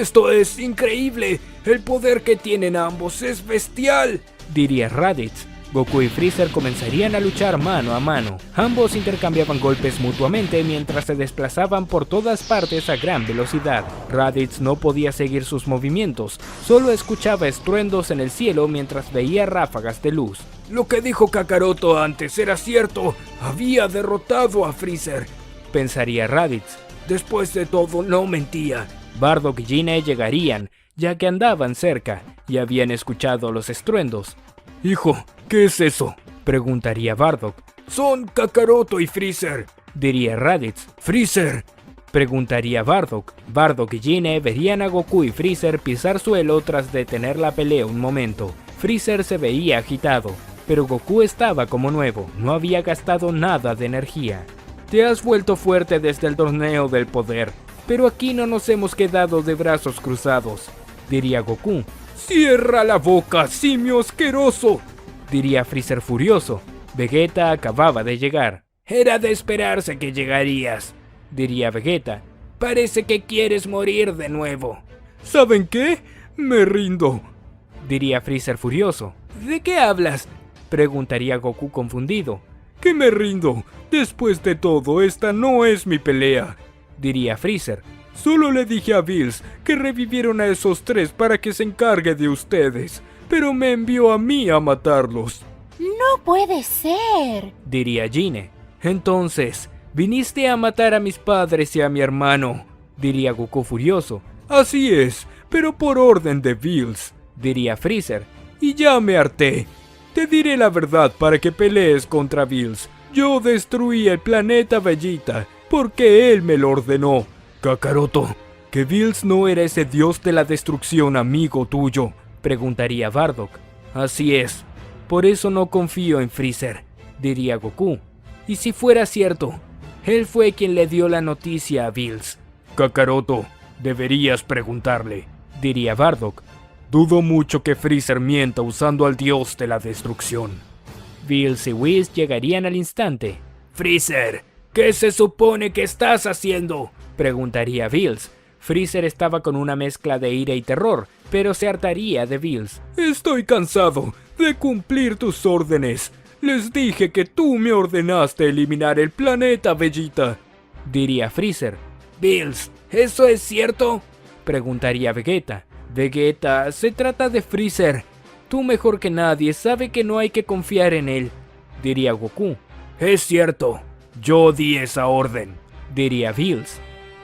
¡Esto es increíble! ¡El poder que tienen ambos es bestial!, diría Raditz. Goku y Freezer comenzarían a luchar mano a mano. Ambos intercambiaban golpes mutuamente mientras se desplazaban por todas partes a gran velocidad. Raditz no podía seguir sus movimientos, solo escuchaba estruendos en el cielo mientras veía ráfagas de luz. Lo que dijo Kakaroto antes era cierto, había derrotado a Freezer, pensaría Raditz. Después de todo, no mentía. Bardock y Gine llegarían, ya que andaban cerca y habían escuchado los estruendos. Hijo, ¿qué es eso?, preguntaría Bardock. Son Kakaroto y Freezer, diría Raditz. Freezer, preguntaría Bardock. Bardock y Gine verían a Goku y Freezer pisar suelo tras detener la pelea un momento. Freezer se veía agitado, pero Goku estaba como nuevo, no había gastado nada de energía. Te has vuelto fuerte desde el torneo del poder, pero aquí no nos hemos quedado de brazos cruzados, diría Goku. ¡Cierra la boca, simio asqueroso!, diría Freezer furioso. Vegeta acababa de llegar. Era de esperarse que llegarías, diría Vegeta. Parece que quieres morir de nuevo. ¿Saben qué? Me rindo, diría Freezer furioso. ¿De qué hablas?, preguntaría Goku confundido. Que me rindo. Después de todo, esta no es mi pelea, diría Freezer. Solo le dije a Bills que revivieron a esos 3 para que se encargue de ustedes, pero me envió a mí a matarlos. No puede ser, diría Gine. Entonces, viniste a matar a mis padres y a mi hermano, diría Goku furioso. Así es, pero por orden de Bills, diría Freezer. Y ya me harté. Te diré la verdad para que pelees contra Bills. Yo destruí el planeta Vegeta porque él me lo ordenó. Kakaroto, ¿que Bills no era ese dios de la destrucción amigo tuyo?, preguntaría Bardock. Así es, por eso no confío en Freezer, diría Goku. Y si fuera cierto, él fue quien le dio la noticia a Bills. Kakaroto, deberías preguntarle, diría Bardock. Dudo mucho que Freezer mienta usando al dios de la destrucción. Bills y Whis llegarían al instante. Freezer, ¿qué se supone que estás haciendo?, preguntaría Bills. Freezer estaba con una mezcla de ira y terror, pero se hartaría de Bills. Estoy cansado de cumplir tus órdenes. Les dije que tú me ordenaste eliminar el planeta Vegeta, diría Freezer. Bills, ¿eso es cierto?, preguntaría Vegeta. Vegeta, se trata de Freezer. Tú mejor que nadie sabe que no hay que confiar en él, diría Goku. Es cierto, yo di esa orden, diría Bills.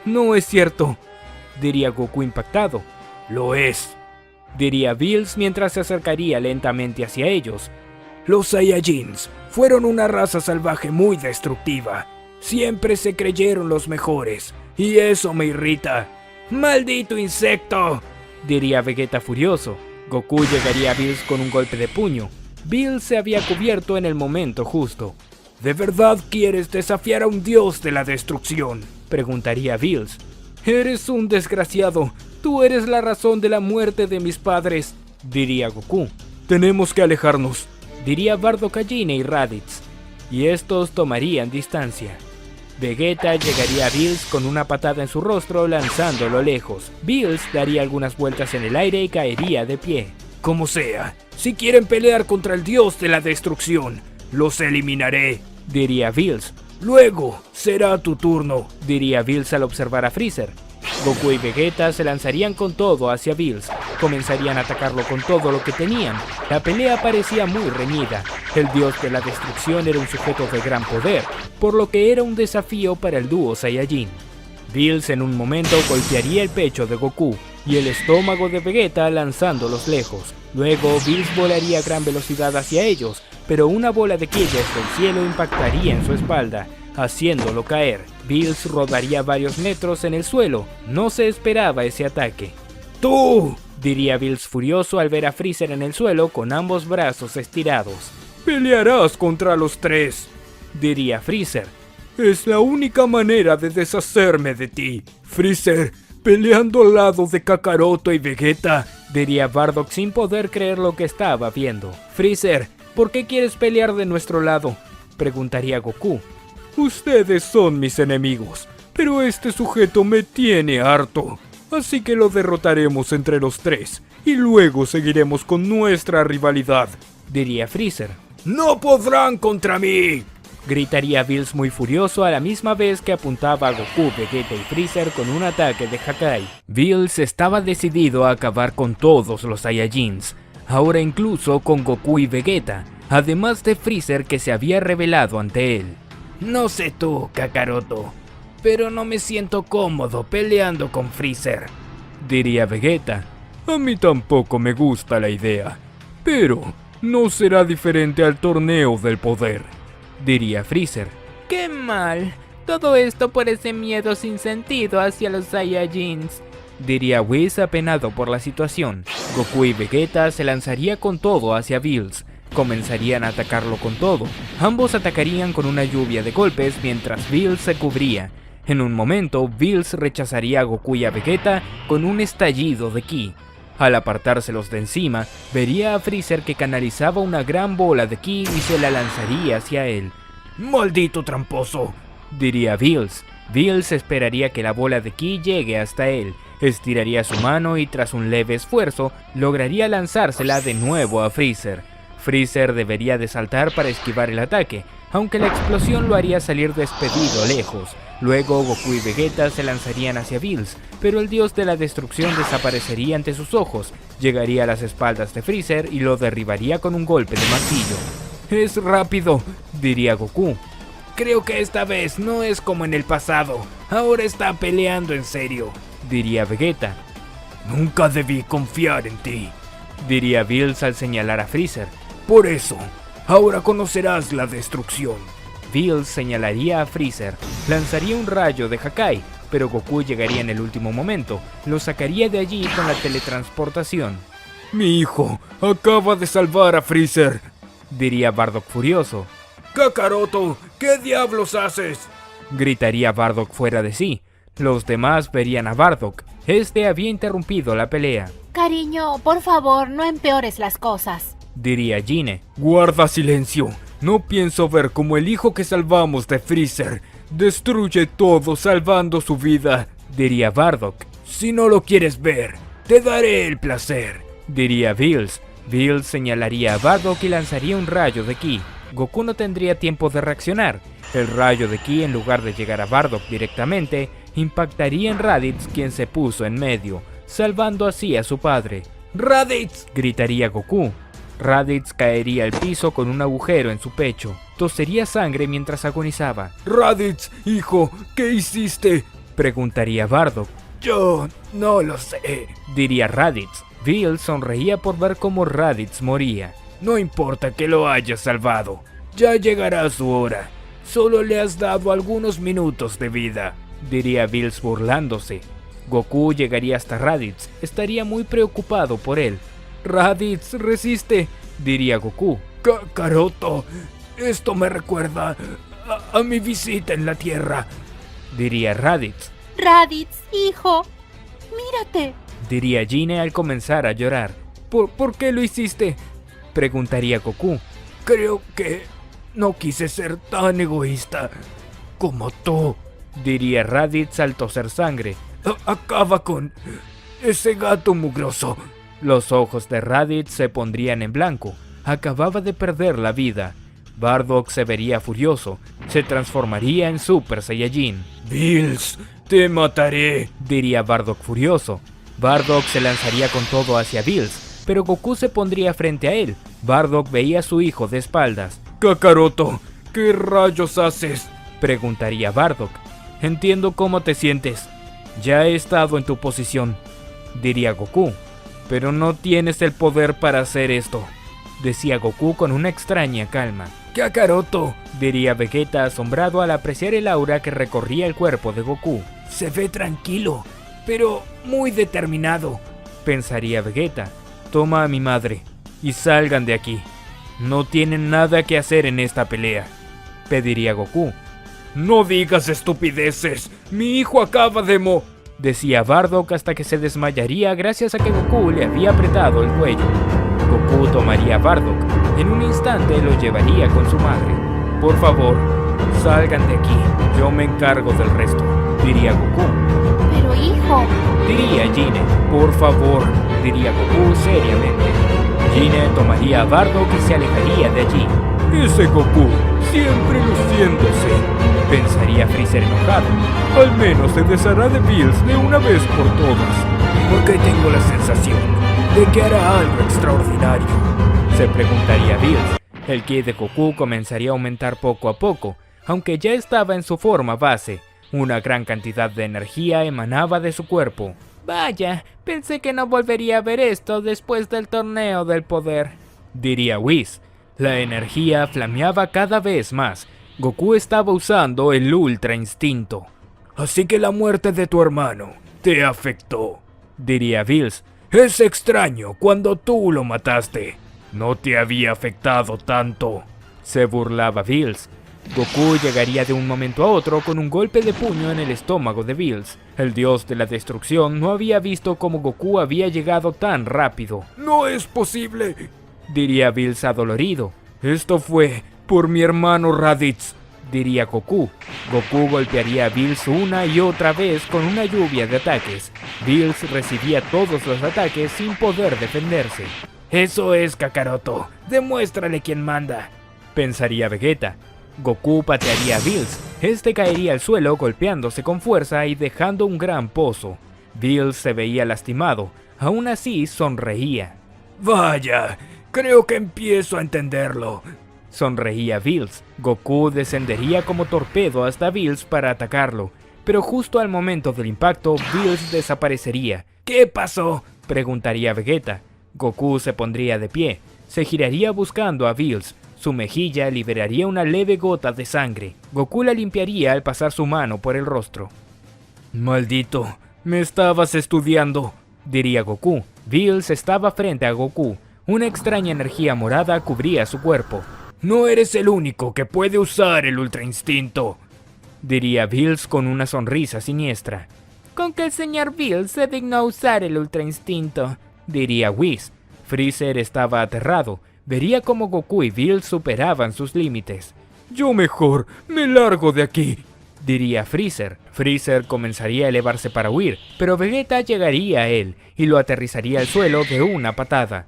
No es cierto, diría Goku impactado. Lo es, diría Bills mientras se acercaría lentamente hacia ellos. Los Saiyajins fueron una raza salvaje muy destructiva. Siempre se creyeron los mejores, y eso me irrita. ¡Maldito insecto!, diría Vegeta furioso. Goku llegaría a Bills con un golpe de puño. Bills se había cubierto en el momento justo. ¿De verdad quieres desafiar a un dios de la destrucción?, preguntaría Bills. Eres un desgraciado. Tú eres la razón de la muerte de mis padres, diría Goku. Tenemos que alejarnos, diría Bardock a Gine y Raditz, y estos tomarían distancia. Vegeta llegaría a Bills con una patada en su rostro lanzándolo lejos. Bills daría algunas vueltas en el aire y caería de pie. Como sea, si quieren pelear contra el dios de la destrucción, los eliminaré, diría Bills. Luego será tu turno, diría Bills al observar a Freezer. Goku y Vegeta se lanzarían con todo hacia Bills. Comenzarían a atacarlo con todo lo que tenían. La pelea parecía muy reñida. El dios de la destrucción era un sujeto de gran poder, por lo que era un desafío para el dúo Saiyajin. Bills en un momento golpearía el pecho de Goku y el estómago de Vegeta lanzándolos lejos. Luego Bills volaría a gran velocidad hacia ellos, pero una bola de ki desde el cielo impactaría en su espalda, haciéndolo caer. Bills rodaría varios metros en el suelo. No se esperaba ese ataque. ¡Tú!, diría Bills furioso al ver a Freezer en el suelo con ambos brazos estirados. ¡Pelearás contra los tres!, diría Freezer. Es la única manera de deshacerme de ti, Freezer, peleando al lado de Kakaroto y Vegeta, diría Bardock sin poder creer lo que estaba viendo. Freezer, ¿por qué quieres pelear de nuestro lado?, preguntaría Goku. Ustedes son mis enemigos, pero este sujeto me tiene harto, así que lo derrotaremos entre los tres, y luego seguiremos con nuestra rivalidad, diría Freezer. ¡No podrán contra mí!, gritaría Bills muy furioso a la misma vez que apuntaba a Goku, Vegeta y Freezer con un ataque de Hakai. Bills estaba decidido a acabar con todos los Saiyajins, ahora incluso con Goku y Vegeta, además de Freezer que se había rebelado ante él. No sé tú, Kakaroto, pero no me siento cómodo peleando con Freezer, diría Vegeta. A mí tampoco me gusta la idea, pero no será diferente al torneo del poder, diría Freezer. ¡Qué mal! Todo esto por ese miedo sin sentido hacia los Saiyajins, diría Whis apenado por la situación. Goku y Vegeta se lanzaría con todo hacia Bills. Comenzarían a atacarlo con todo. Ambos atacarían con una lluvia de golpes mientras Bills se cubría. En un momento, Bills rechazaría a Goku y a Vegeta con un estallido de ki. Al apartárselos de encima, vería a Freezer que canalizaba una gran bola de ki y se la lanzaría hacia él. ¡Maldito tramposo!, diría Bills. Bills esperaría que la bola de ki llegue hasta él, estiraría su mano y tras un leve esfuerzo, lograría lanzársela de nuevo a Freezer. Freezer debería de saltar para esquivar el ataque, aunque la explosión lo haría salir despedido lejos. Luego Goku y Vegeta se lanzarían hacia Bills, pero el dios de la destrucción desaparecería ante sus ojos, llegaría a las espaldas de Freezer y lo derribaría con un golpe de martillo. «Es rápido», diría Goku. «Creo que esta vez no es como en el pasado, ahora está peleando en serio», diría Vegeta. «Nunca debí confiar en ti», diría Bills al señalar a Freezer. «Por eso, ahora conocerás la destrucción». Bills señalaría a Freezer, lanzaría un rayo de Hakai, pero Goku llegaría en el último momento, lo sacaría de allí con la teletransportación. «Mi hijo acaba de salvar a Freezer», diría Bardock furioso. «Kakaroto, ¿qué diablos haces?», gritaría Bardock fuera de sí. Los demás verían a Bardock. Este había interrumpido la pelea. Cariño, por favor, no empeores las cosas, diría Gine. «Guarda silencio. No pienso ver cómo el hijo que salvamos de Freezer destruye todo salvando su vida», diría Bardock. «Si no lo quieres ver, te daré el placer», diría Bills. Bills señalaría a Bardock y lanzaría un rayo de ki. Goku no tendría tiempo de reaccionar. El rayo de ki, en lugar de llegar a Bardock directamente, impactaría en Raditz, quien se puso en medio, salvando así a su padre. «¡Raditz!», gritaría Goku. Raditz caería al piso con un agujero en su pecho. Tosería sangre mientras agonizaba. «Raditz, hijo, ¿qué hiciste?», preguntaría Bardock. «Yo no lo sé», diría Raditz. Bills sonreía por ver cómo Raditz moría. «No importa que lo hayas salvado, ya llegará su hora. Solo le has dado algunos minutos de vida», diría Bills burlándose. Goku llegaría hasta Raditz, estaría muy preocupado por él. «Raditz, resiste», diría Goku. «Kakaroto, esto me recuerda a mi visita en la Tierra», diría Raditz. Raditz, hijo, mírate, diría Gine al comenzar a llorar. ¿Por qué lo hiciste?, preguntaría Goku. «Creo que no quise ser tan egoísta. como tú, diría Raditz al toser sangre. Acaba con ese gato mugroso. Los ojos de Raditz se pondrían en blanco. Acababa de perder la vida. Bardock se vería furioso. Se transformaría en Super Saiyajin. Bills, te mataré, diría Bardock furioso. Bardock se lanzaría con todo hacia Bills, pero Goku se pondría frente a él. Bardock veía a su hijo de espaldas. Kakaroto, ¿qué rayos haces? Preguntaría Bardock. Entiendo cómo te sientes. Ya he estado en tu posición, diría Goku. Pero no tienes el poder para hacer esto, decía Goku con una extraña calma. Kakaroto, diría Vegeta asombrado al apreciar el aura que recorría el cuerpo de Goku. Se ve tranquilo, pero muy determinado, pensaría Vegeta. Toma a mi madre y salgan de aquí. No tienen nada que hacer en esta pelea, pediría Goku. No digas estupideces, mi hijo acaba de decía Bardock hasta que se desmayaría gracias a que Goku le había apretado el cuello. Goku tomaría a Bardock. En un instante lo llevaría con su madre. Por favor, salgan de aquí. Yo me encargo del resto, diría Goku. Pero hijo, diría Gine. Por favor, diría Goku seriamente. Gine tomaría a Bardock y se alejaría de allí. Ese Goku, siempre luciéndose, pensaría Freezer enojado. Al menos se deshará de Bills de una vez por todas. Porque tengo la sensación de que hará algo extraordinario, se preguntaría Bills. El ki de Goku comenzaría a aumentar poco a poco, aunque ya estaba en su forma base. Una gran cantidad de energía emanaba de su cuerpo. Vaya, pensé que no volvería a ver esto después del torneo del poder, diría Whis. La energía flameaba cada vez más. Goku estaba usando el Ultra Instinto. Así que la muerte de tu hermano te afectó, diría Bills. Es extraño, cuando tú lo mataste, no te había afectado tanto, se burlaba Bills. Goku llegaría de un momento a otro con un golpe de puño en el estómago de Bills. El dios de la destrucción no había visto cómo Goku había llegado tan rápido. No es posible, diría Bills adolorido. Esto fue por mi hermano Raditz, diría Goku. Goku golpearía a Bills una y otra vez con una lluvia de ataques. Bills recibía todos los ataques sin poder defenderse. Eso es, Kakaroto, demuéstrale quién manda, pensaría Vegeta. Goku patearía a Bills. Este caería al suelo golpeándose con fuerza y dejando un gran pozo. Bills se veía lastimado, aún así sonreía. Vaya, creo que empiezo a entenderlo, sonreía Bills. Goku descendería como torpedo hasta Bills para atacarlo, pero justo al momento del impacto, Bills desaparecería. ¿Qué pasó?, preguntaría Vegeta. Goku se pondría de pie, se giraría buscando a Bills. Su mejilla liberaría una leve gota de sangre. Goku la limpiaría al pasar su mano por el rostro. Maldito, me estabas estudiando, diría Goku. Bills estaba frente a Goku. Una extraña energía morada cubría su cuerpo. No eres el único que puede usar el Ultra Instinto, diría Bills con una sonrisa siniestra. Con que el señor Bills se dignó usar el Ultra Instinto, diría Whis. Freezer estaba aterrado. Vería cómo Goku y Bills superaban sus límites. Yo mejor me largo de aquí, diría Freezer. Freezer comenzaría a elevarse para huir, pero Vegeta llegaría a él y lo aterrizaría al suelo de una patada.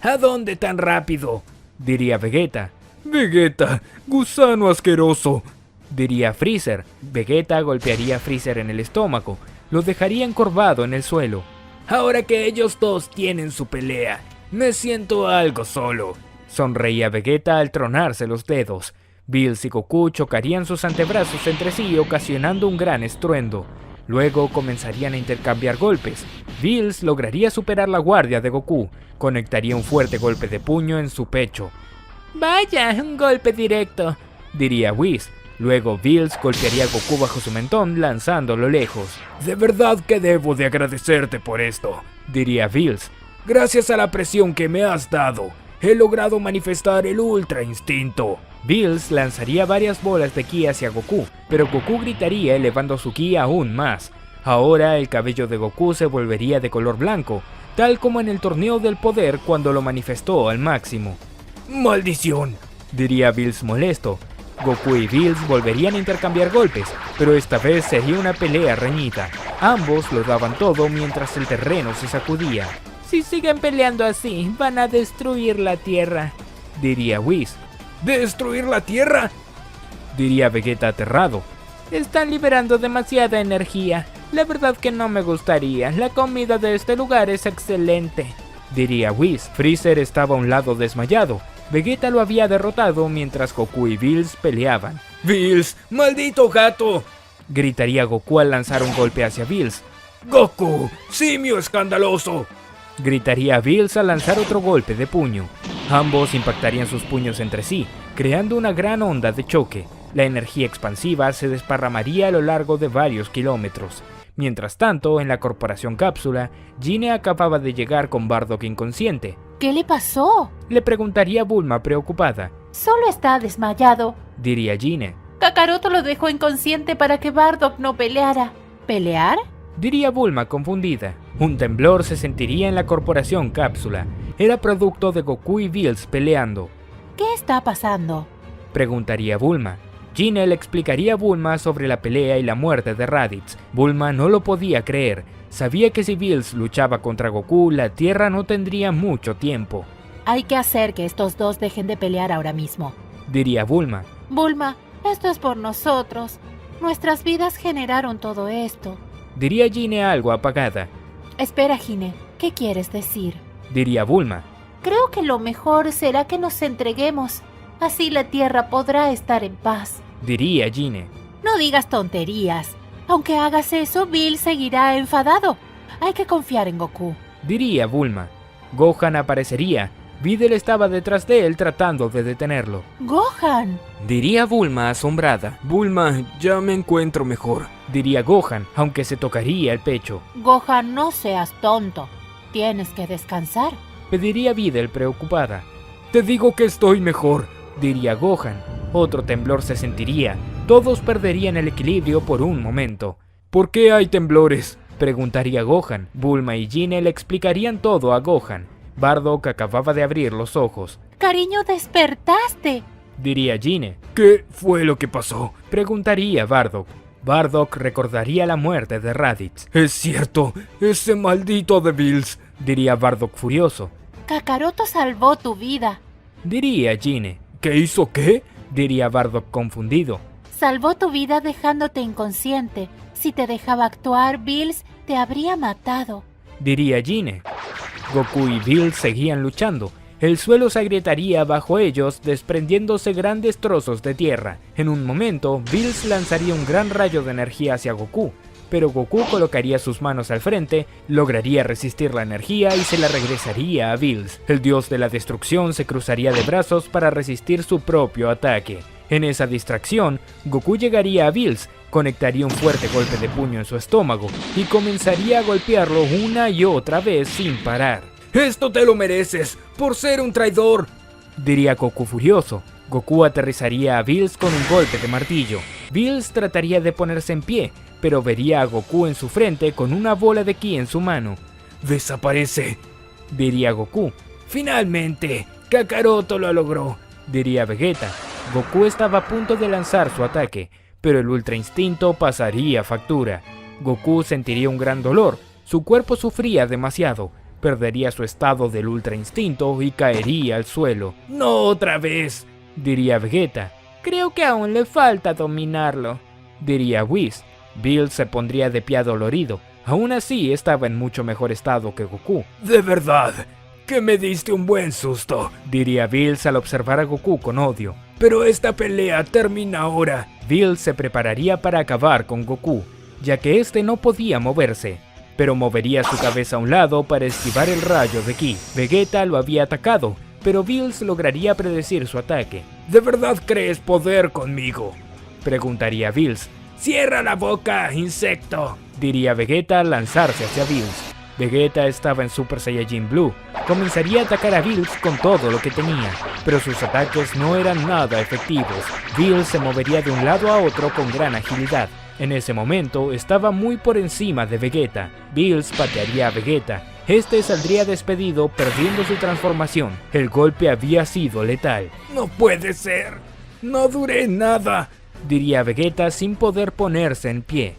¿A dónde tan rápido?, diría Vegeta. Vegeta, gusano asqueroso, diría Freezer. Vegeta golpearía a Freezer en el estómago, lo dejaría encorvado en el suelo. Ahora que ellos dos tienen su pelea, me siento algo solo, sonreía Vegeta al tronarse los dedos. Bills y Goku chocarían sus antebrazos entre sí, ocasionando un gran estruendo. Luego comenzarían a intercambiar golpes. Bills lograría superar la guardia de Goku. Conectaría un fuerte golpe de puño en su pecho. Vaya, un golpe directo, diría Whis. Luego Bills golpearía a Goku bajo su mentón, lanzándolo lejos. De verdad que debo de agradecerte por esto, diría Bills. Gracias a la presión que me has dado, he logrado manifestar el Ultra Instinto. Bills lanzaría varias bolas de ki hacia Goku, pero Goku gritaría elevando su ki aún más. Ahora el cabello de Goku se volvería de color blanco, tal como en el torneo del poder cuando lo manifestó al máximo. ¡Maldición!, diría Bills molesto. Goku y Bills volverían a intercambiar golpes, pero esta vez sería una pelea reñida. Ambos lo daban todo mientras el terreno se sacudía. Si siguen peleando así, van a destruir la Tierra, diría Whis. ¿Destruir la Tierra?, diría Vegeta aterrado. Están liberando demasiada energía. La verdad que no me gustaría. La comida de este lugar es excelente, diría Whis. Freezer estaba a un lado desmayado. Vegeta lo había derrotado mientras Goku y Bills peleaban. ¡Bills, maldito gato!, gritaría Goku al lanzar un golpe hacia Bills. ¡Goku, simio escandaloso!, gritaría Bills al lanzar otro golpe de puño. Ambos impactarían sus puños entre sí, creando una gran onda de choque. La energía expansiva se desparramaría a lo largo de varios kilómetros. Mientras tanto, en la Corporación Cápsula, Gine acababa de llegar con Bardock inconsciente. ¿Qué le pasó?, le preguntaría Bulma preocupada. Solo está desmayado, diría Gine. Kakaroto lo dejó inconsciente para que Bardock no peleara. ¿Pelear?, diría Bulma confundida. Un temblor se sentiría en la Corporación Cápsula. Era producto de Goku y Bills peleando. ¿Qué está pasando?, preguntaría Bulma. Gine le explicaría a Bulma sobre la pelea y la muerte de Raditz. Bulma no lo podía creer. Sabía que si Bills luchaba contra Goku, la Tierra no tendría mucho tiempo. Hay que hacer que estos dos dejen de pelear ahora mismo, diría Bulma. Bulma, esto es por nosotros. Nuestras vidas generaron todo esto, diría Gine algo apagada. Espera, Gine, ¿qué quieres decir?, diría Bulma. Creo que lo mejor será que nos entreguemos. Así la Tierra podrá estar en paz, diría Gine. No digas tonterías. Aunque hagas eso, Bill seguirá enfadado. Hay que confiar en Goku, diría Bulma. Gohan aparecería. Videl estaba detrás de él tratando de detenerlo. ¡Gohan!, diría Bulma asombrada. Bulma, ya me encuentro mejor, diría Gohan, aunque se tocaría el pecho. Gohan, no seas tonto. Tienes que descansar, pediría Videl preocupada. Te digo que estoy mejor, diría Gohan. Otro temblor se sentiría. Todos perderían el equilibrio por un momento. ¿Por qué hay temblores?, preguntaría Gohan. Bulma y Gine le explicarían todo a Gohan. Bardock acababa de abrir los ojos. Cariño, despertaste, diría Gine. ¿Qué fue lo que pasó?, preguntaría Bardock. Bardock recordaría la muerte de Raditz. Es cierto, ese maldito de Bills, diría Bardock furioso. Kakaroto salvó tu vida, diría Gine. ¿Qué hizo qué?, diría Bardock confundido. Salvó tu vida dejándote inconsciente. Si te dejaba actuar, Bills te habría matado, diría Gine. Goku y Bills seguían luchando. El suelo se agrietaría bajo ellos, desprendiéndose grandes trozos de tierra. En un momento, Bills lanzaría un gran rayo de energía hacia Goku, pero Goku colocaría sus manos al frente, lograría resistir la energía y se la regresaría a Bills. El dios de la destrucción se cruzaría de brazos para resistir su propio ataque. En esa distracción, Goku llegaría a Bills, conectaría un fuerte golpe de puño en su estómago y comenzaría a golpearlo una y otra vez sin parar. ¡Esto te lo mereces, por ser un traidor!, diría Goku furioso. Goku aterrizaría a Bills con un golpe de martillo. Bills trataría de ponerse en pie, pero vería a Goku en su frente con una bola de ki en su mano. ¡Desaparece!, diría Goku. ¡Finalmente! ¡Kakaroto lo logró!, diría Vegeta. Goku estaba a punto de lanzar su ataque, pero el Ultra Instinto pasaría factura. Goku sentiría un gran dolor, su cuerpo sufría demasiado, perdería su estado del Ultra Instinto y caería al suelo. ¡No otra vez!, diría Vegeta. Creo que aún le falta dominarlo, diría Whis. Bills se pondría de pie dolorido. Aún así estaba en mucho mejor estado que Goku. ¡De verdad! ¡Que me diste un buen susto!, diría Bills al observar a Goku con odio. Pero esta pelea termina ahora. Bills se prepararía para acabar con Goku, ya que este no podía moverse, pero movería su cabeza a un lado para esquivar el rayo de ki. Vegeta lo había atacado, pero Bills lograría predecir su ataque. ¿De verdad crees poder conmigo?, preguntaría Bills. ¡Cierra la boca, insecto!, diría Vegeta al lanzarse hacia Bills. Vegeta estaba en Super Saiyajin Blue. Comenzaría a atacar a Bills con todo lo que tenía, pero sus ataques no eran nada efectivos. Bills se movería de un lado a otro con gran agilidad. En ese momento estaba muy por encima de Vegeta. Bills patearía a Vegeta. Este saldría despedido, perdiendo su transformación. El golpe había sido letal. ¡No puede ser! No duré nada, diría Vegeta sin poder ponerse en pie.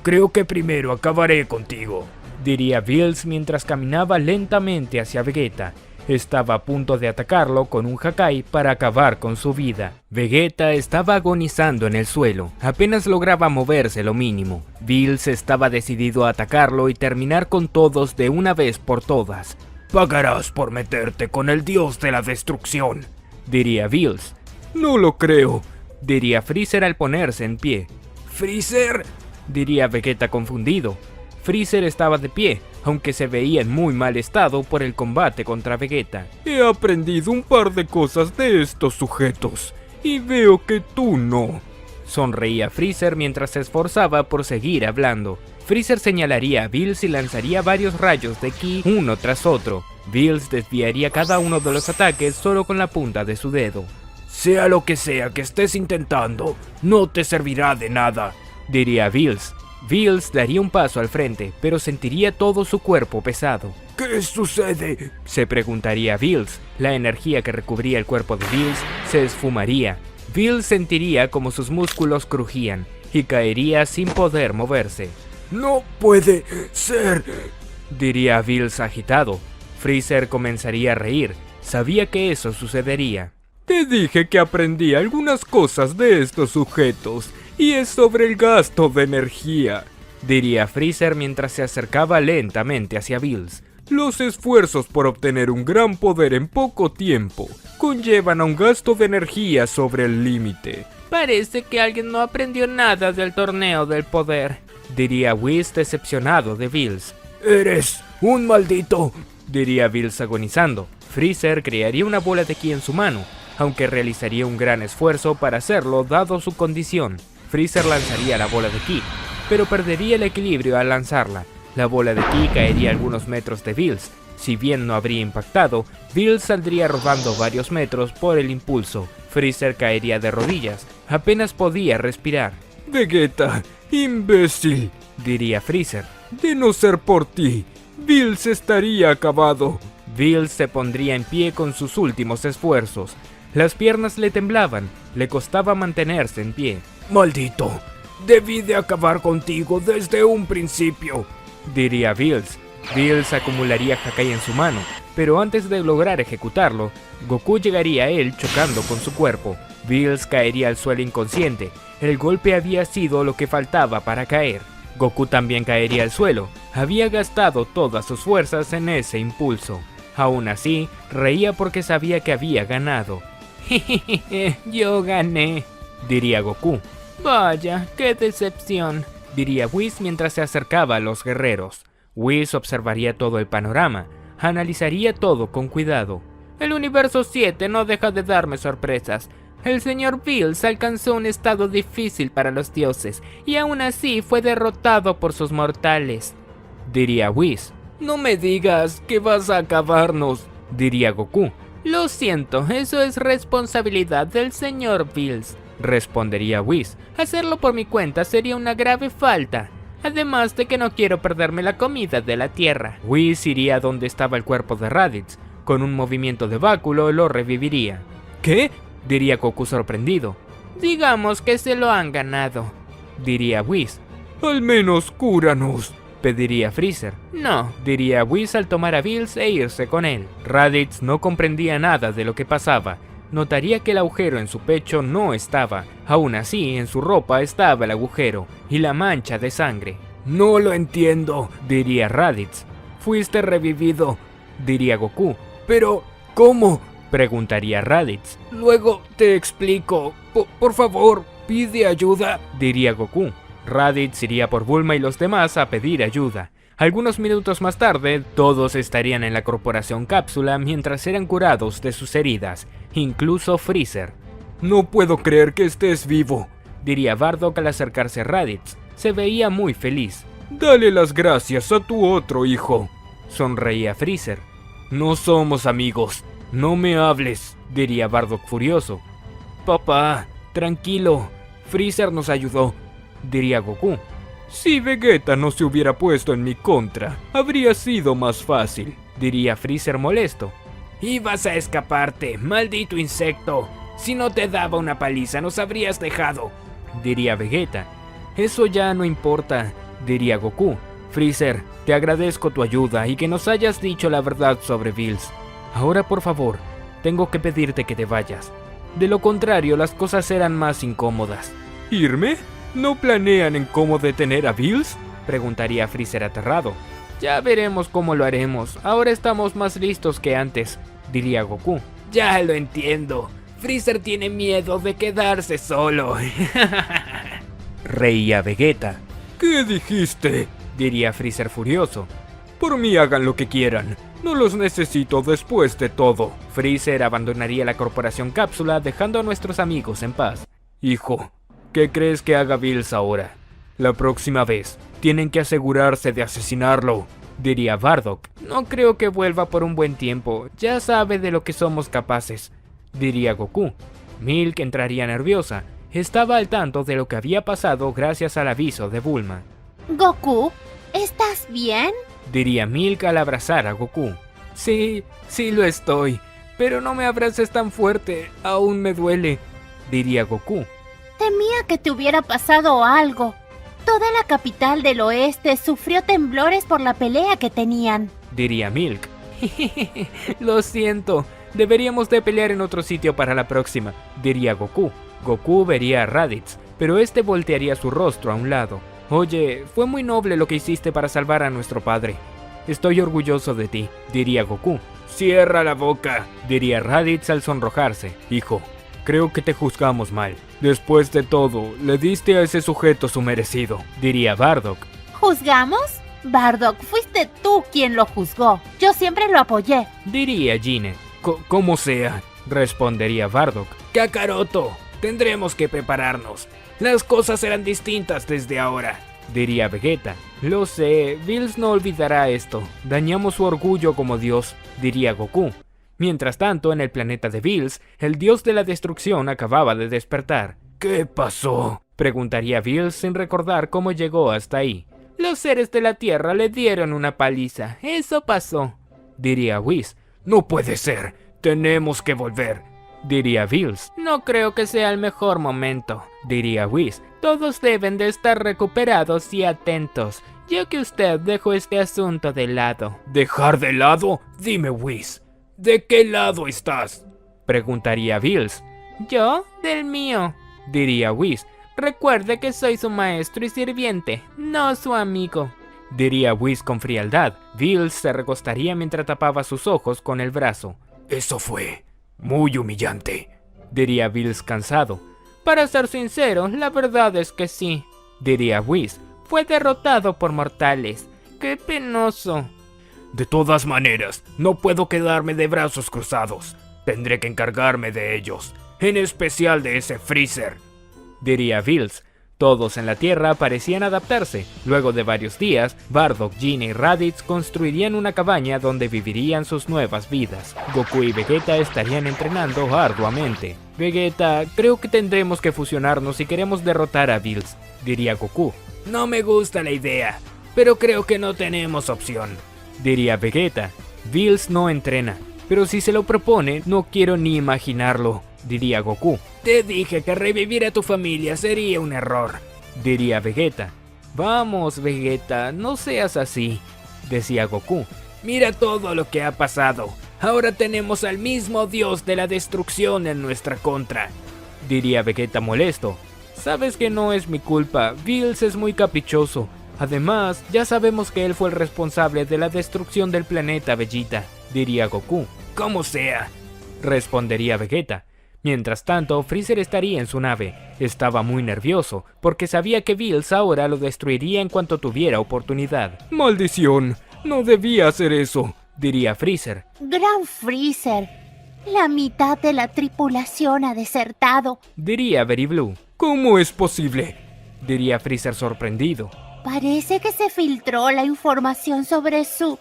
Creo que primero acabaré contigo, diría Bills mientras caminaba lentamente hacia Vegeta. Estaba a punto de atacarlo con un Hakai para acabar con su vida. Vegeta estaba agonizando en el suelo, apenas lograba moverse lo mínimo. Bills estaba decidido a atacarlo y terminar con todos de una vez por todas. Pagarás por meterte con el dios de la destrucción, diría Bills. No lo creo, diría Freezer al ponerse en pie. ¿Freezer? diría Vegeta confundido. Freezer estaba de pie, aunque se veía en muy mal estado por el combate contra Vegeta. He aprendido un par de cosas de estos sujetos, y veo que tú no. Sonreía Freezer mientras se esforzaba por seguir hablando. Freezer señalaría a Bills y lanzaría varios rayos de ki uno tras otro. Bills desviaría cada uno de los ataques solo con la punta de su dedo. Sea lo que sea que estés intentando, no te servirá de nada, diría Bills. Bills daría un paso al frente, pero sentiría todo su cuerpo pesado. ¿Qué sucede?, se preguntaría Bills. La energía que recubría el cuerpo de Bills se esfumaría. Bills sentiría como sus músculos crujían y caería sin poder moverse. No puede ser, diría Bills agitado. Freezer comenzaría a reír. Sabía que eso sucedería. Te dije que aprendí algunas cosas de estos sujetos, y es sobre el gasto de energía, diría Freezer mientras se acercaba lentamente hacia Bills. Los esfuerzos por obtener un gran poder en poco tiempo conllevan a un gasto de energía sobre el límite. Parece que alguien no aprendió nada del torneo del poder, diría Whis decepcionado de Bills. Eres un maldito, diría Bills agonizando. Freezer crearía una bola de ki en su mano, aunque realizaría un gran esfuerzo para hacerlo dado su condición. Freezer lanzaría la bola de ki, pero perdería el equilibrio al lanzarla. La bola de ki caería a algunos metros de Bills. Si bien no habría impactado, Bills saldría rodando varios metros por el impulso. Freezer caería de rodillas, apenas podía respirar. Vegeta, imbécil, diría Freezer. De no ser por ti, Bills estaría acabado. Bills se pondría en pie con sus últimos esfuerzos. Las piernas le temblaban, le costaba mantenerse en pie. Maldito, debí de acabar contigo desde un principio, diría Bills. Bills acumularía Hakai en su mano, pero antes de lograr ejecutarlo, Goku llegaría a él chocando con su cuerpo. Bills caería al suelo inconsciente. El golpe había sido lo que faltaba para caer. Goku también caería al suelo. Había gastado todas sus fuerzas en ese impulso. Aún así, reía porque sabía que había ganado. Jejeje, yo gané, diría Goku. Vaya, qué decepción, diría Whis mientras se acercaba a los guerreros. Whis observaría todo el panorama, analizaría todo con cuidado. El universo 7 no deja de darme sorpresas. El señor Bills alcanzó un estado difícil para los dioses, y aún así fue derrotado por sus mortales, diría Whis. No me digas que vas a acabarnos, diría Goku. Lo siento, eso es responsabilidad del señor Bills, respondería Whis. Hacerlo por mi cuenta sería una grave falta, además de que no quiero perderme la comida de la tierra. Whis iría donde estaba el cuerpo de Raditz. Con un movimiento de báculo lo reviviría. ¿Qué?, diría Goku sorprendido. Digamos que se lo han ganado, diría Whis. Al menos cúranos, pediría Freezer. No, diría Whis al tomar a Bills e irse con él. Raditz no comprendía nada de lo que pasaba. Notaría que el agujero en su pecho no estaba. Aún así, en su ropa estaba el agujero y la mancha de sangre. No lo entiendo, diría Raditz. Fuiste revivido, diría Goku. Pero, ¿cómo?, preguntaría Raditz. Luego te explico. Por favor, pide ayuda, diría Goku. Raditz iría por Bulma y los demás a pedir ayuda. Algunos minutos más tarde, todos estarían en la corporación Cápsula mientras eran curados de sus heridas, incluso Freezer. No puedo creer que estés vivo, diría Bardock al acercarse a Raditz. Se veía muy feliz. Dale las gracias a tu otro hijo, sonreía Freezer. No somos amigos, no me hables, diría Bardock furioso. Papá, tranquilo, Freezer nos ayudó, diría Goku. Si Vegeta no se hubiera puesto en mi contra, habría sido más fácil, diría Freezer molesto. Ibas a escaparte, maldito insecto, Si no te daba una paliza, nos habrías dejado, diría Vegeta. Eso ya no importa, diría Goku. Freezer, te agradezco tu ayuda y que nos hayas dicho la verdad sobre Bills. Ahora, por favor, tengo que pedirte que te vayas. De lo contrario, las cosas serán más incómodas. ¿Irme? ¿No planean en cómo detener a Bills? Preguntaría Freezer aterrado. Ya veremos cómo lo haremos. Ahora estamos más listos que antes, diría Goku. Ya lo entiendo. Freezer tiene miedo de quedarse solo. Reía Vegeta. ¿Qué dijiste? Diría Freezer furioso. Por mí hagan lo que quieran. No los necesito después de todo. Freezer abandonaría la corporación Cápsula dejando a nuestros amigos en paz. Hijo, ¿qué crees que haga Bills ahora? La próxima vez, tienen que asegurarse de asesinarlo, diría Bardock. No creo que vuelva por un buen tiempo. Ya sabe de lo que somos capaces, diría Goku. Milk entraría nerviosa. Estaba al tanto de lo que había pasado gracias al aviso de Bulma. Goku, ¿estás bien? Diría Milk al abrazar a Goku. Sí lo estoy, pero no me abraces tan fuerte, aún me duele, diría Goku. Temía que te hubiera pasado algo. Toda la capital del oeste sufrió temblores por la pelea que tenían, diría Milk. Lo siento, deberíamos de pelear en otro sitio para la próxima, diría Goku. Goku vería a Raditz, pero este voltearía su rostro a un lado. Oye, fue muy noble lo que hiciste para salvar a nuestro padre. Estoy orgulloso de ti, diría Goku. Cierra la boca, diría Raditz al sonrojarse. Hijo, creo que te juzgamos mal. Después de todo, le diste a ese sujeto su merecido, diría Bardock. ¿Juzgamos? Bardock, fuiste tú quien lo juzgó. Yo siempre lo apoyé, diría Gine. Como sea, respondería Bardock. Kakaroto, tendremos que prepararnos. Las cosas serán distintas desde ahora, diría Vegeta. Lo sé, Bills no olvidará esto. Dañamos su orgullo como dios, diría Goku. Mientras tanto, en el planeta de Bills, el dios de la destrucción acababa de despertar. ¿Qué pasó?, preguntaría Bills sin recordar cómo llegó hasta ahí. Los seres de la Tierra le dieron una paliza, eso pasó, diría Whis. No puede ser, tenemos que volver, diría Bills. No creo que sea el mejor momento, diría Whis. Todos deben de estar recuperados y atentos, ya que usted dejó este asunto de lado. ¿Dejar de lado? Dime, Whis, ¿de qué lado estás?, preguntaría Bills. Yo, del mío, diría Whis. Recuerde que soy su maestro y sirviente, no su amigo, diría Whis con frialdad. Bills se recostaría mientras tapaba sus ojos con el brazo. Eso fue muy humillante, diría Bills cansado. Para ser sincero, la verdad es que sí, diría Whis. Fue derrotado por mortales. ¡Qué penoso! De todas maneras, no puedo quedarme de brazos cruzados. Tendré que encargarme de ellos, en especial de ese Freezer, diría Bills. Todos en la Tierra parecían adaptarse. Luego de varios días, Bardock, Gine y Raditz construirían una cabaña donde vivirían sus nuevas vidas. Goku y Vegeta estarían entrenando arduamente. Vegeta, creo que tendremos que fusionarnos si queremos derrotar a Bills, diría Goku. No me gusta la idea, pero creo que no tenemos opción, diría Vegeta. Bills no entrena, pero si se lo propone, no quiero ni imaginarlo, diría Goku. Te dije que revivir a tu familia sería un error, diría Vegeta. Vamos, Vegeta, no seas así, decía Goku. Mira todo lo que ha pasado. Ahora tenemos al mismo dios de la destrucción en nuestra contra, diría Vegeta molesto. Sabes que no es mi culpa, Bills es muy caprichoso. Además, ya sabemos que él fue el responsable de la destrucción del planeta Vegeta, diría Goku. Como sea, respondería Vegeta. Mientras tanto, Freezer estaría en su nave. Estaba muy nervioso, porque sabía que Bills ahora lo destruiría en cuanto tuviera oportunidad. ¡Maldición! No debía hacer eso, diría Freezer. Gran Freezer, la mitad de la tripulación ha desertado, diría Very Blue. ¿Cómo es posible?, diría Freezer sorprendido. Parece que se filtró la información sobre su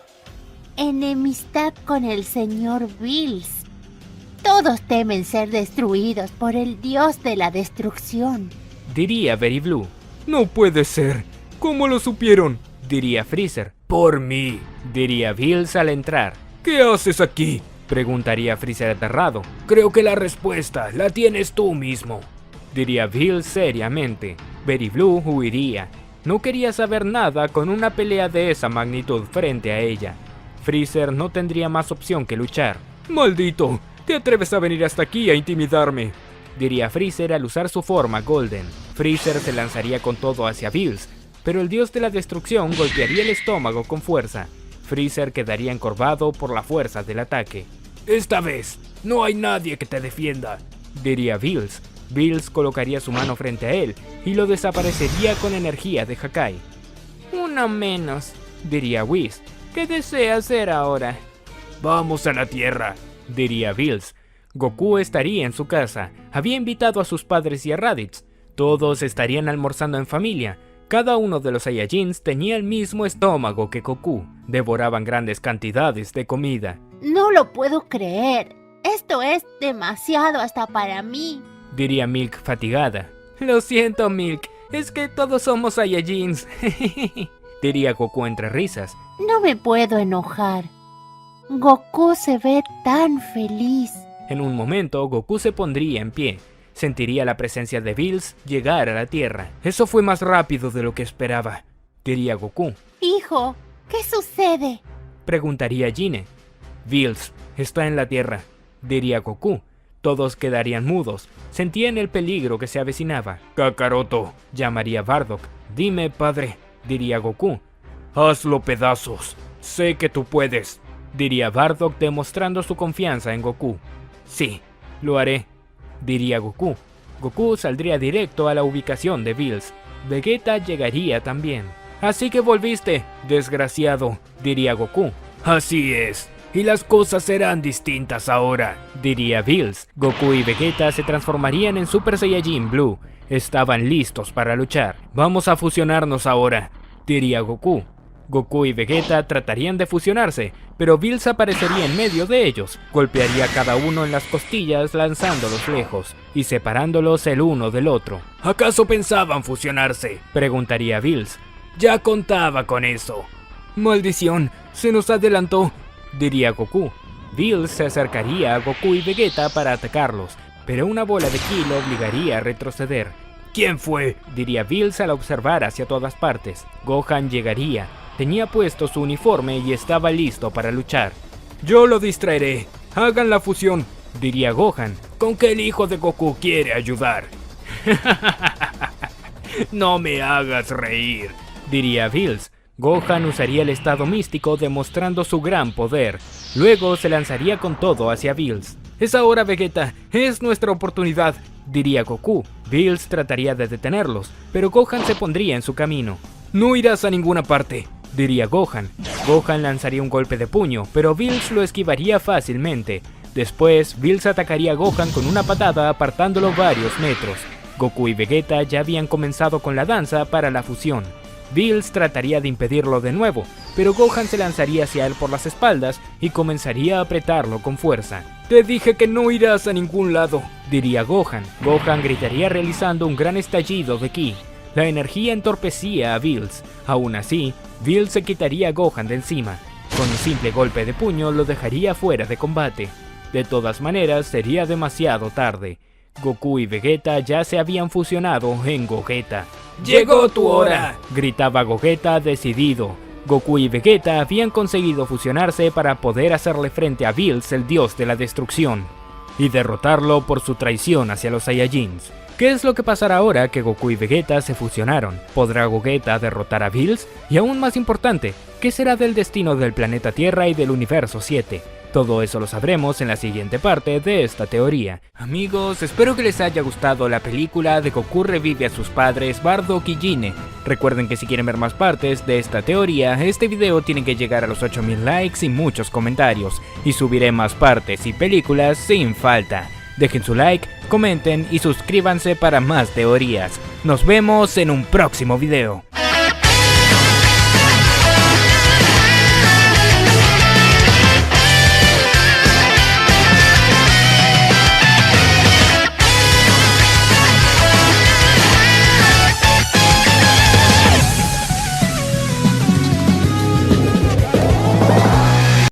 enemistad con el señor Bills. Todos temen ser destruidos por el dios de la destrucción, diría Very Blue. No puede ser. ¿Cómo lo supieron?, diría Freezer. Por mí, diría Bills al entrar. ¿Qué haces aquí?, Preguntaría Freezer aterrado. Creo que la respuesta la tienes tú mismo. Diría Bills seriamente. Betty Blue huiría. No quería saber nada con una pelea de esa magnitud frente a ella. Freezer no tendría más opción que luchar. ¡Maldito! ¿Te atreves a venir hasta aquí a intimidarme? Diría Freezer al usar su forma Golden. Freezer se lanzaría con todo hacia Bills, pero el dios de la destrucción golpearía el estómago con fuerza. Freezer quedaría encorvado por la fuerza del ataque. Esta vez, no hay nadie que te defienda, diría Bills. Bills colocaría su mano frente a él y lo desaparecería con energía de Hakai. Uno menos, diría Whis. ¿Qué desea hacer ahora? Vamos a la Tierra, diría Bills. Goku estaría en su casa. Había invitado a sus padres y a Raditz. Todos estarían almorzando en familia. Cada uno de los Saiyajins tenía el mismo estómago que Goku. Devoraban grandes cantidades de comida. No lo puedo creer. Esto es demasiado hasta para mí, diría Milk fatigada. Lo siento, Milk. Es que todos somos Saiyajins, diría Goku entre risas. No me puedo enojar. Goku se ve tan feliz. En un momento, Goku se pondría en pie. Sentiría la presencia de Bills llegar a la Tierra. Eso fue más rápido de lo que esperaba, diría Goku. Hijo, ¿qué sucede? Preguntaría Gine. Bills está en la Tierra, diría Goku. Todos quedarían mudos. Sentían el peligro que se avecinaba. Kakaroto, llamaría Bardock. Dime, padre, diría Goku. Hazlo pedazos. Sé que tú puedes, diría Bardock demostrando su confianza en Goku. Sí, lo haré, diría Goku. Goku saldría directo a la ubicación de Bills. Vegeta llegaría también. Así que volviste, desgraciado, diría Goku. Así es, y las cosas serán distintas ahora, diría Bills. Goku y Vegeta se transformarían en Super Saiyajin Blue. Estaban listos para luchar. Vamos a fusionarnos ahora, diría Goku. Goku y Vegeta tratarían de fusionarse, pero Bills aparecería en medio de ellos, golpearía a cada uno en las costillas lanzándolos lejos y separándolos el uno del otro. ¿Acaso pensaban fusionarse?, preguntaría Bills. Ya contaba con eso. Maldición, se nos adelantó, diría Goku. Bills se acercaría a Goku y Vegeta para atacarlos, pero una bola de ki lo obligaría a retroceder. ¿Quién fue?, diría Bills al observar hacia todas partes. Gohan llegaría. Tenía puesto su uniforme y estaba listo para luchar. Yo lo distraeré. Hagan la fusión, diría Gohan. ¿Con qué el hijo de Goku quiere ayudar? No me hagas reír, diría Bills. Gohan usaría el estado místico demostrando su gran poder. Luego se lanzaría con todo hacia Bills. Es ahora, Vegeta, es nuestra oportunidad, diría Goku. Bills trataría de detenerlos, pero Gohan se pondría en su camino. No irás a ninguna parte, diría Gohan. Gohan lanzaría un golpe de puño, pero Bills lo esquivaría fácilmente. Después, Bills atacaría a Gohan con una patada apartándolo varios metros. Goku y Vegeta ya habían comenzado con la danza para la fusión. Bills trataría de impedirlo de nuevo, pero Gohan se lanzaría hacia él por las espaldas y comenzaría a apretarlo con fuerza. Te dije que no irás a ningún lado, diría Gohan. Gohan gritaría realizando un gran estallido de ki. La energía entorpecía a Bills. Aún así, Bills se quitaría a Gohan de encima. Con un simple golpe de puño lo dejaría fuera de combate. De todas maneras, sería demasiado tarde. Goku y Vegeta ya se habían fusionado en Gogeta. ¡Llegó tu hora!, gritaba Gogeta decidido. Goku y Vegeta habían conseguido fusionarse para poder hacerle frente a Bills, el dios de la destrucción, y derrotarlo por su traición hacia los Saiyajins. ¿Qué es lo que pasará ahora que Goku y Vegeta se fusionaron? ¿Podrá Gogeta derrotar a Bills? Y aún más importante, ¿qué será del destino del planeta Tierra y del universo 7? Todo eso lo sabremos en la siguiente parte de esta teoría. Amigos, espero que les haya gustado la película de Goku revive a sus padres Bardock y Gine. Recuerden que si quieren ver más partes de esta teoría, este video tiene que llegar a los 8000 likes y muchos comentarios, y subiré más partes y películas sin falta. Dejen su like, comenten y suscríbanse para más teorías. Nos vemos en un próximo video.